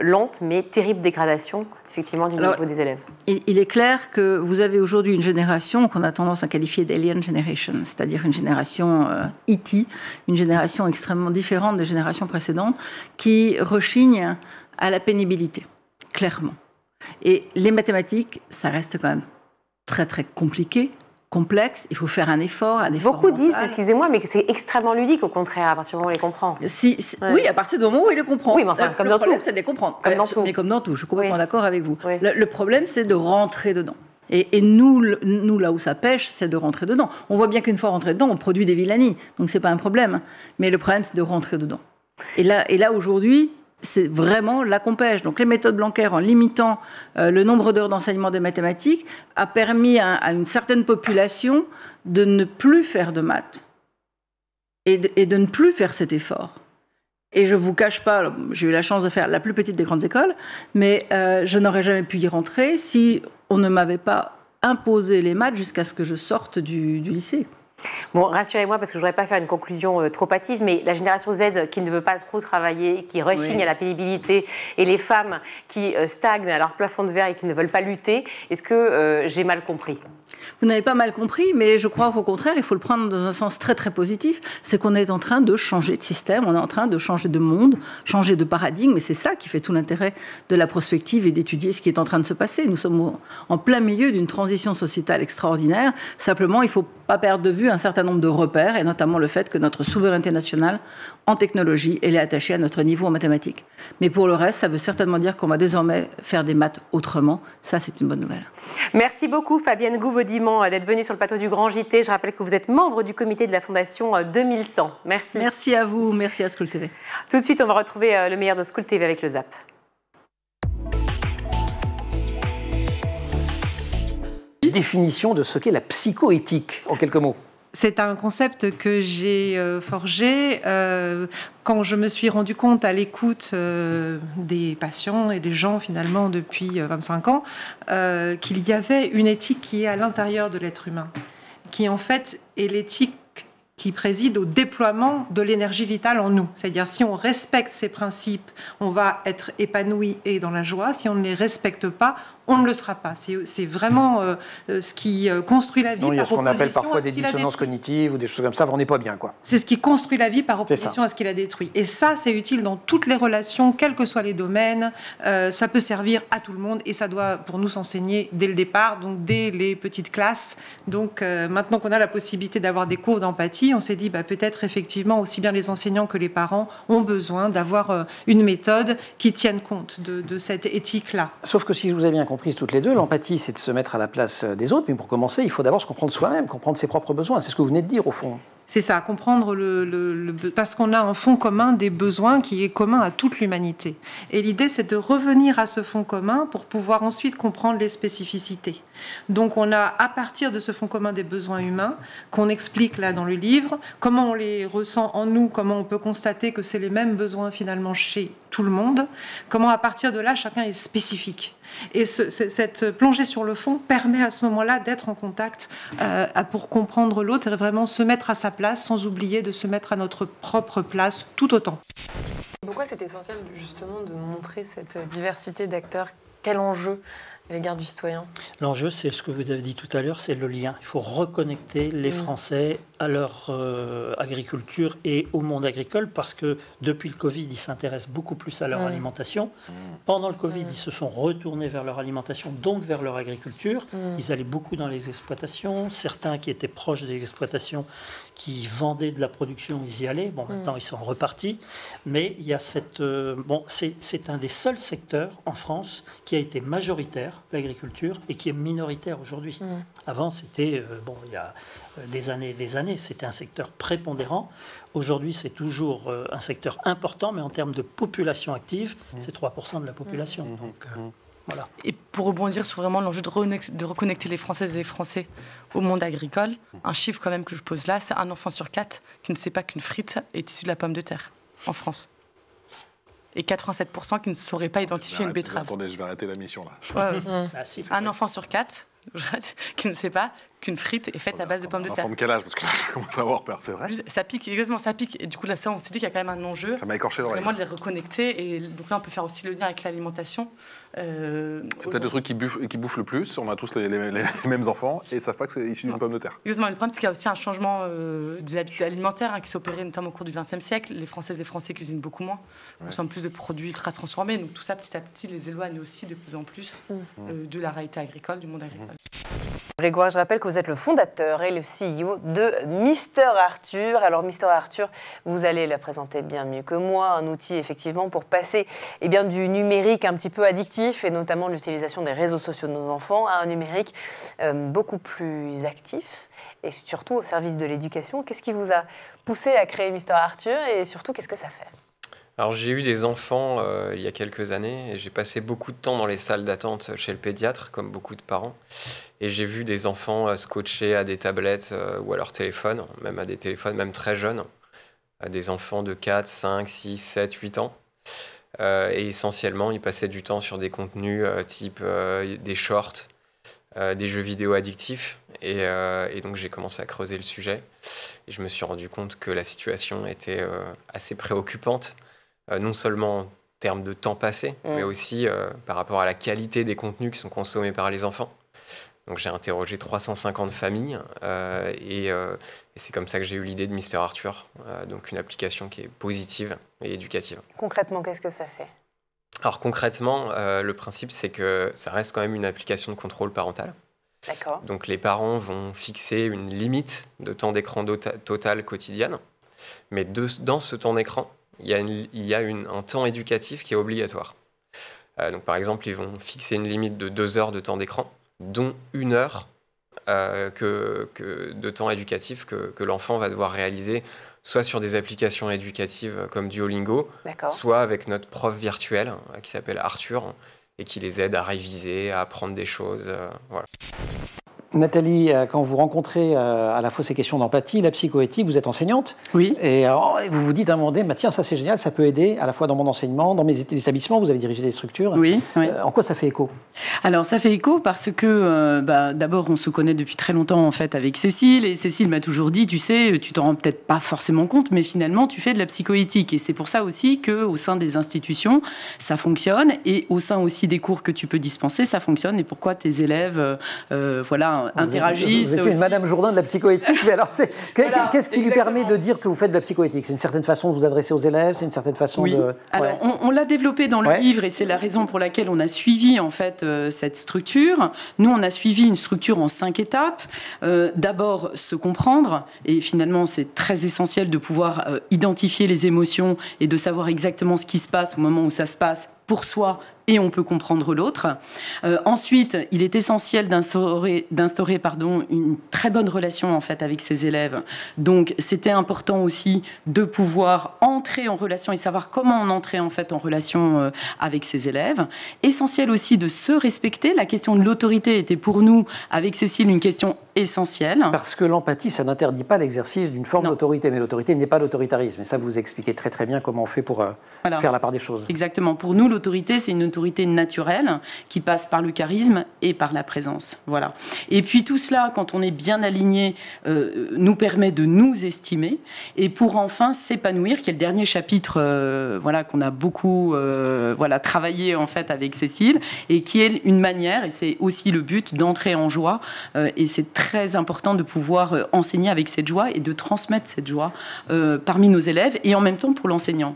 lente mais terrible dégradation effectivement du niveau des élèves? Il est clair que vous avez aujourd'hui une génération qu'on a tendance à qualifier d'alien generation, c'est-à-dire une génération E.T., une génération extrêmement différente des générations précédentes, qui rechigne à la pénibilité, clairement. Et les mathématiques, ça reste quand même très très compliqué, complexe, il faut faire un effort Beaucoup mental. disent, excusez-moi, mais que c'est extrêmement ludique au contraire, à partir du moment où on les comprend. Oui, à partir du moment où il les comprend. Oui, mais enfin, comme le dans problème, tout. c'est de les comprendre. Comme dans tout. Mais comme dans tout, je suis complètement d'accord avec vous. Oui. Le problème, c'est de rentrer dedans. Et nous, là où ça pêche, c'est de rentrer dedans. On voit bien qu'une fois rentré dedans, on produit des villanies, donc c'est pas un problème. Mais le problème, c'est de rentrer dedans. Et là aujourd'hui, c'est vraiment là qu'on pêche. Donc les méthodes Blanquer, en limitant le nombre d'heures d'enseignement des mathématiques, a permis à une certaine population de ne plus faire de maths et de ne plus faire cet effort. Et je ne vous cache pas, j'ai eu la chance de faire la plus petite des grandes écoles, mais je n'aurais jamais pu y rentrer si on ne m'avait pas imposé les maths jusqu'à ce que je sorte du lycée. Bon, rassurez-moi, parce que je ne voudrais pas faire une conclusion trop hâtive, mais la génération Z qui ne veut pas trop travailler, qui rechigne à la pénibilité, et les femmes qui stagnent à leur plafond de verre et qui ne veulent pas lutter, est-ce que j'ai mal compris ? Vous n'avez pas mal compris, mais je crois qu'au contraire, il faut le prendre dans un sens très très positif. C'est qu'on est en train de changer de système, on est en train de changer de monde, changer de paradigme, et c'est ça qui fait tout l'intérêt de la prospective et d'étudier ce qui est en train de se passer. Nous sommes en plein milieu d'une transition sociétale extraordinaire. Simplement, il ne faut pas perdre de vue un certain nombre de repères, et notamment le fait que notre souveraineté nationale en technologie, elle est attachée à notre niveau en mathématiques. Mais pour le reste, ça veut certainement dire qu'on va désormais faire des maths autrement. Ça, c'est une bonne nouvelle. Merci beaucoup, Fabienne Goubaudiman, d'être venue sur le plateau du Grand JT. Je rappelle que vous êtes membre du comité de la Fondation 2100. Merci. Merci à vous, merci à School TV. Tout de suite, on va retrouver le meilleur de School TV avec le ZAP. Définition de ce qu'est la psychoéthique, en quelques mots. C'est un concept que j'ai forgé quand je me suis rendu compte à l'écoute des patients et des gens finalement depuis 25 ans qu'il y avait une éthique qui est à l'intérieur de l'être humain, qui en fait est l'éthique qui préside au déploiement de l'énergie vitale en nous. C'est-à-dire, si on respecte ces principes, on va être épanoui et dans la joie. Si on ne les respecte pas, on ne le sera pas. C'est vraiment ce qui construit la vie. Non, il y a par ce qu'on appelle opposition parfois à ce des qu'il a dissonances détruit. cognitives ou des choses comme ça, on n'est pas bien, quoi. C'est ce qui construit la vie par opposition à ce qu'il a détruit. Et ça, c'est utile dans toutes les relations, quels que soient les domaines. Ça peut servir à tout le monde et ça doit, pour nous, s'enseigner dès le départ, donc dès les petites classes. Donc maintenant qu'on a la possibilité d'avoir des cours d'empathie, on s'est dit peut-être effectivement aussi bien les enseignants que les parents ont besoin d'avoir une méthode qui tienne compte de cette éthique-là. Sauf que si vous avez bien compris toutes les deux, l'empathie, c'est de se mettre à la place des autres, mais pour commencer, il faut d'abord se comprendre soi-même, comprendre ses propres besoins. C'est ce que vous venez de dire, au fond. C'est ça, comprendre parce qu'on a un fond commun des besoins qui est commun à toute l'humanité. Et l'idée, c'est de revenir à ce fond commun pour pouvoir ensuite comprendre les spécificités. Donc on a, à partir de ce fond commun des besoins humains, qu'on explique là dans le livre, comment on les ressent en nous, comment on peut constater que c'est les mêmes besoins finalement chez tout le monde, comment à partir de là, chacun est spécifique. Et cette plongée sur le fond permet à ce moment-là d'être en contact pour comprendre l'autre et vraiment se mettre à sa place sans oublier de se mettre à notre propre place tout autant. Pourquoi c'est essentiel justement de montrer cette diversité d'acteurs ? Quel enjeu à l'égard du citoyen ? L'enjeu, c'est ce que vous avez dit tout à l'heure, c'est le lien. Il faut reconnecter les Français à leur agriculture et au monde agricole parce que depuis le Covid, ils s'intéressent beaucoup plus à leur alimentation. Pendant le Covid, ils se sont retournés vers leur alimentation, donc vers leur agriculture. Ils allaient beaucoup dans les exploitations. Certains qui étaient proches des exploitations, qui vendaient de la production, ils y allaient. Bon, maintenant, ils sont repartis. Mais il y a cette... c'est un des seuls secteurs en France qui a été majoritaire, l'agriculture, et qui est minoritaire aujourd'hui. Avant, c'était... il y a des années, c'était un secteur prépondérant. Aujourd'hui, c'est toujours un secteur important, mais en termes de population active, c'est 3% de la population. Donc, voilà. Et pour rebondir sur vraiment l'enjeu de reconnecter les Françaises et les Français au monde agricole, un chiffre quand même que je pose là, c'est un enfant sur 4 qui ne sait pas qu'une frite est issue de la pomme de terre en France. Et 87% qui ne sauraient pas identifier une betterave. Attendez, je vais arrêter la mission là. Un enfant sur 4 qui ne sait pas qu'une frite est faite à base de pommes de terre. Enfant de quel âge? Parce que là, je commence à avoir peur, c'est vrai. Ça pique, exactement, ça pique. Et du coup, là, on s'est dit qu'il y a quand même un enjeu. Ça m'a écorché l'oreille. Vraiment de les reconnecter. Et donc là, on peut faire aussi le lien avec l'alimentation. C'est peut-être le truc qui bouffe le plus. On a tous les mêmes enfants et ils savent pas que c'est issu d'une pomme de terre. Exactement. Le problème, c'est qu'il y a aussi un changement des habitudes alimentaires qui s'est opéré notamment au cours du XXe siècle. Les Françaises et les Français cuisinent beaucoup moins. On consomme plus de produits ultra transformés. Donc tout ça, petit à petit, les éloigne aussi de plus en plus de la réalité agricole, du monde agricole. Grégoire, je rappelle que vous êtes le fondateur et le CEO de Mister Arthur. Alors Mister Arthur, vous allez la présenter bien mieux que moi, un outil effectivement pour passer du numérique un petit peu addictif et notamment l'utilisation des réseaux sociaux de nos enfants à un numérique beaucoup plus actif et surtout au service de l'éducation. Qu'est-ce qui vous a poussé à créer Mister Arthur et surtout qu'est-ce que ça fait ? Alors j'ai eu des enfants il y a quelques années et j'ai passé beaucoup de temps dans les salles d'attente chez le pédiatre, comme beaucoup de parents. Et j'ai vu des enfants scotchés à des tablettes ou à leur téléphone, même à des téléphones même très jeunes, à des enfants de 4, 5, 6, 7, 8 ans. Et essentiellement, ils passaient du temps sur des contenus type des shorts, des jeux vidéo addictifs. Et donc j'ai commencé à creuser le sujet. Et je me suis rendu compte que la situation était assez préoccupante. Non seulement en termes de temps passé, mais aussi par rapport à la qualité des contenus qui sont consommés par les enfants. Donc j'ai interrogé 350 familles et c'est comme ça que j'ai eu l'idée de Mister Arthur, donc une application qui est positive et éducative. Concrètement, qu'est-ce que ça fait ? Alors concrètement, le principe c'est que ça reste quand même une application de contrôle parental. D'accord. Donc les parents vont fixer une limite de temps d'écran total quotidienne, mais dans ce temps d'écran, il y a un temps éducatif qui est obligatoire. Donc, par exemple, ils vont fixer une limite de 2 heures de temps d'écran, dont 1 heure de temps éducatif que l'enfant va devoir réaliser, soit sur des applications éducatives comme Duolingo, soit avec notre prof virtuel qui s'appelle Arthur et qui les aide à réviser, à apprendre des choses. Voilà. Nathalie, quand vous rencontrez à la fois ces questions d'empathie, la psychoéthique, vous êtes enseignante. Oui. Et vous vous dites à un moment donné, tiens, ça c'est génial, ça peut aider à la fois dans mon enseignement, dans mes établissements, vous avez dirigé des structures. Oui. En quoi ça fait écho ? Alors ça fait écho parce que d'abord on se connaît depuis très longtemps en fait avec Cécile, et Cécile m'a toujours dit, tu sais, tu t'en rends peut-être pas forcément compte, mais finalement tu fais de la psychoéthique, et c'est pour ça aussi qu'au sein des institutions ça fonctionne, et au sein aussi des cours que tu peux dispenser ça fonctionne, et pourquoi tes élèves interagissent. Vous êtes une Madame Jourdain de la psychoéthique, mais alors qu'est-ce qui lui permet de dire que vous faites de la psychoéthique ? C'est une certaine façon de vous adresser aux élèves, c'est une certaine façon de... Alors on l'a développé dans le livre, et c'est la raison pour laquelle on a suivi en fait cette structure. Nous, on a suivi une structure en 5 étapes. D'abord, se comprendre, et finalement, c'est très essentiel de pouvoir identifier les émotions et de savoir exactement ce qui se passe au moment où ça se passe pour soi, et on peut comprendre l'autre. Ensuite, il est essentiel d'instaurer une très bonne relation en fait avec ses élèves. Donc, c'était important aussi de pouvoir entrer en relation et savoir comment on entrait en fait en relation avec ses élèves. Essentiel aussi de se respecter. La question de l'autorité était pour nous, avec Cécile, une question essentielle. Parce que l'empathie, ça n'interdit pas l'exercice d'une forme d'autorité, mais l'autorité n'est pas l'autoritarisme. Et ça, vous expliquez très très bien comment on fait pour faire la part des choses. Exactement. Pour nous, l'autorité, c'est une autorité naturelle qui passe par le charisme et par la présence. Voilà. Et puis tout cela, quand on est bien aligné, nous permet de nous estimer, et pour enfin s'épanouir, qui est le dernier chapitre qu'on a beaucoup travaillé en fait avec Cécile, et qui est une manière, et c'est aussi le but, d'entrer en joie, et c'est très important de pouvoir enseigner avec cette joie et de transmettre cette joie parmi nos élèves, et en même temps pour l'enseignant.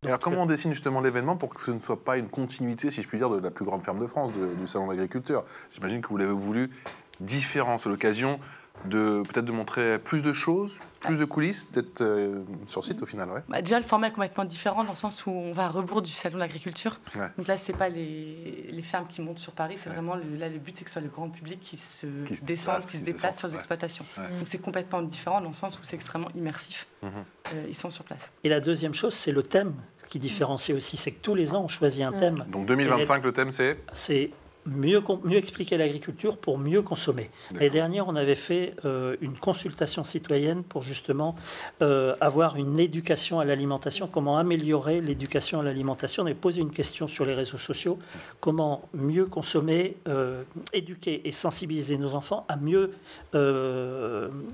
Alors comment on dessine justement l'événement pour que ce ne soit pas une continuité, si je puis dire, de la plus grande ferme de France, du Salon de l'Agriculture ? J'imagine que vous l'avez voulu différent. C'est l'occasion peut-être de montrer plus de choses, plus de coulisses, peut-être sur site au final, Déjà, le format est complètement différent dans le sens où on va à rebours du Salon de l'Agriculture. Ouais. Donc là, c'est pas les fermes qui montent sur Paris, c'est vraiment le but, c'est que ce soit le grand public qui se déplace sur les exploitations. Ouais. Donc c'est complètement différent dans le sens où c'est extrêmement immersif. Ils sont sur place. Et la deuxième chose, c'est le thème qui différencie aussi, c'est que tous les ans, on choisit un thème. Donc 2025, le thème, c'est mieux expliquer l'agriculture pour mieux consommer. L'année dernière, on avait fait une consultation citoyenne pour justement avoir une éducation à l'alimentation, comment améliorer l'éducation à l'alimentation. On avait posé une question sur les réseaux sociaux, comment mieux consommer, éduquer et sensibiliser nos enfants à mieux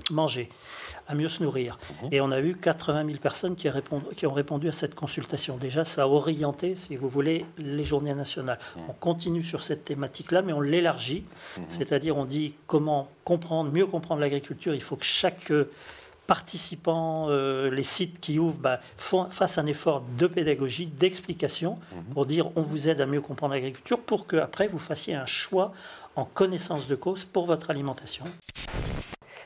manger, à mieux se nourrir. Et on a eu 80 000 personnes qui ont répondu à cette consultation. Déjà, ça a orienté, si vous voulez, les journées nationales. On continue sur cette thématique-là, mais on l'élargit. C'est-à-dire, on dit comment mieux comprendre l'agriculture. Il faut que chaque participant, les sites qui ouvrent, fassent un effort de pédagogie, d'explication, pour dire on vous aide à mieux comprendre l'agriculture, pour qu'après, vous fassiez un choix en connaissance de cause pour votre alimentation.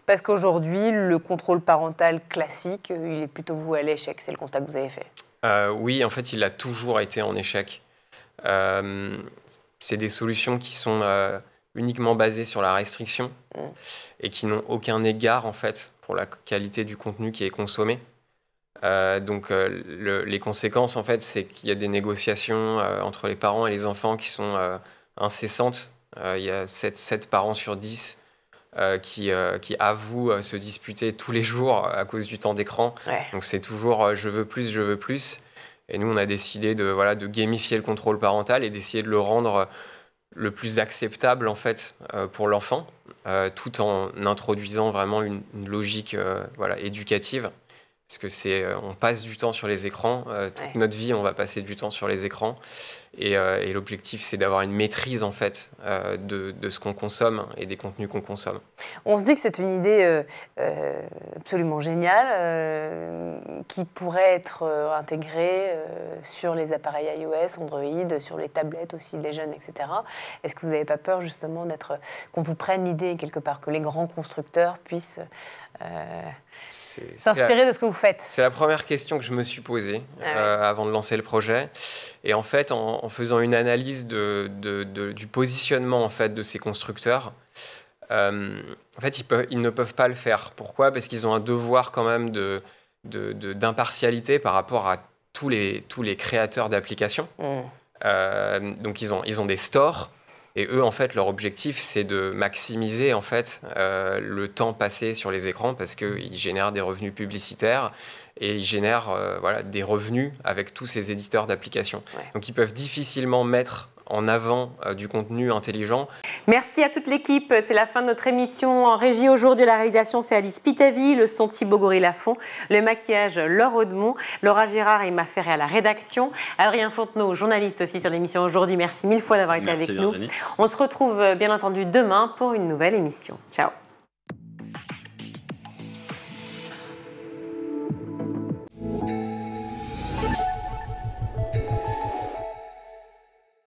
Parce qu'aujourd'hui, le contrôle parental classique, il est plutôt voué à l'échec. C'est le constat que vous avez fait. Oui, en fait, il a toujours été en échec. C'est des solutions qui sont uniquement basées sur la restriction et qui n'ont aucun égard, en fait, pour la qualité du contenu qui est consommé. Donc, les conséquences, en fait, c'est qu'il y a des négociations entre les parents et les enfants qui sont incessantes. Il y a 7 parents sur 10 qui avouent se disputer tous les jours à cause du temps d'écran. Ouais. Donc c'est toujours je veux plus, je veux plus. Et nous, on a décidé de gamifier le contrôle parental et d'essayer de le rendre le plus acceptable en fait pour l'enfant, tout en introduisant vraiment une logique éducative. Parce que on passe du temps sur les écrans, toute notre vie, on va passer du temps sur les écrans. Et l'objectif, c'est d'avoir une maîtrise, en fait, de ce qu'on consomme et des contenus qu'on consomme. On se dit que c'est une idée absolument géniale qui pourrait être intégrée sur les appareils iOS, Android, sur les tablettes aussi des jeunes, etc. Est-ce que vous n'avez pas peur, justement, qu'on vous prenne l'idée, quelque part, que les grands constructeurs puissent s'inspirer de ce que vous faites? C'est la première question que je me suis posée avant de lancer le projet. Et en fait, en faisant une analyse du positionnement en fait, de ces constructeurs, en fait, ils ne peuvent pas le faire. Pourquoi? Parce qu'ils ont un devoir quand même d'impartialité par rapport à tous les créateurs d'applications. Donc, ils ont des stores. Et eux, en fait, leur objectif, c'est de maximiser en fait, le temps passé sur les écrans parce qu'ils génèrent des revenus publicitaires et ils génèrent des revenus avec tous ces éditeurs d'applications. Ouais. Donc, ils peuvent difficilement mettre en avant du contenu intelligent. Merci à toute l'équipe. C'est la fin de notre émission. En régie aujourd'hui, la réalisation, c'est Alice Pitavi, le son Thibaut Gorille-Lafont, le maquillage Laure Audemont, Laura Girard et Emma Ferré à la rédaction, Adrien Fontenot, journaliste aussi sur l'émission aujourd'hui. Merci 1000 fois d'avoir été avec nous. On se retrouve bien entendu demain pour une nouvelle émission. Ciao.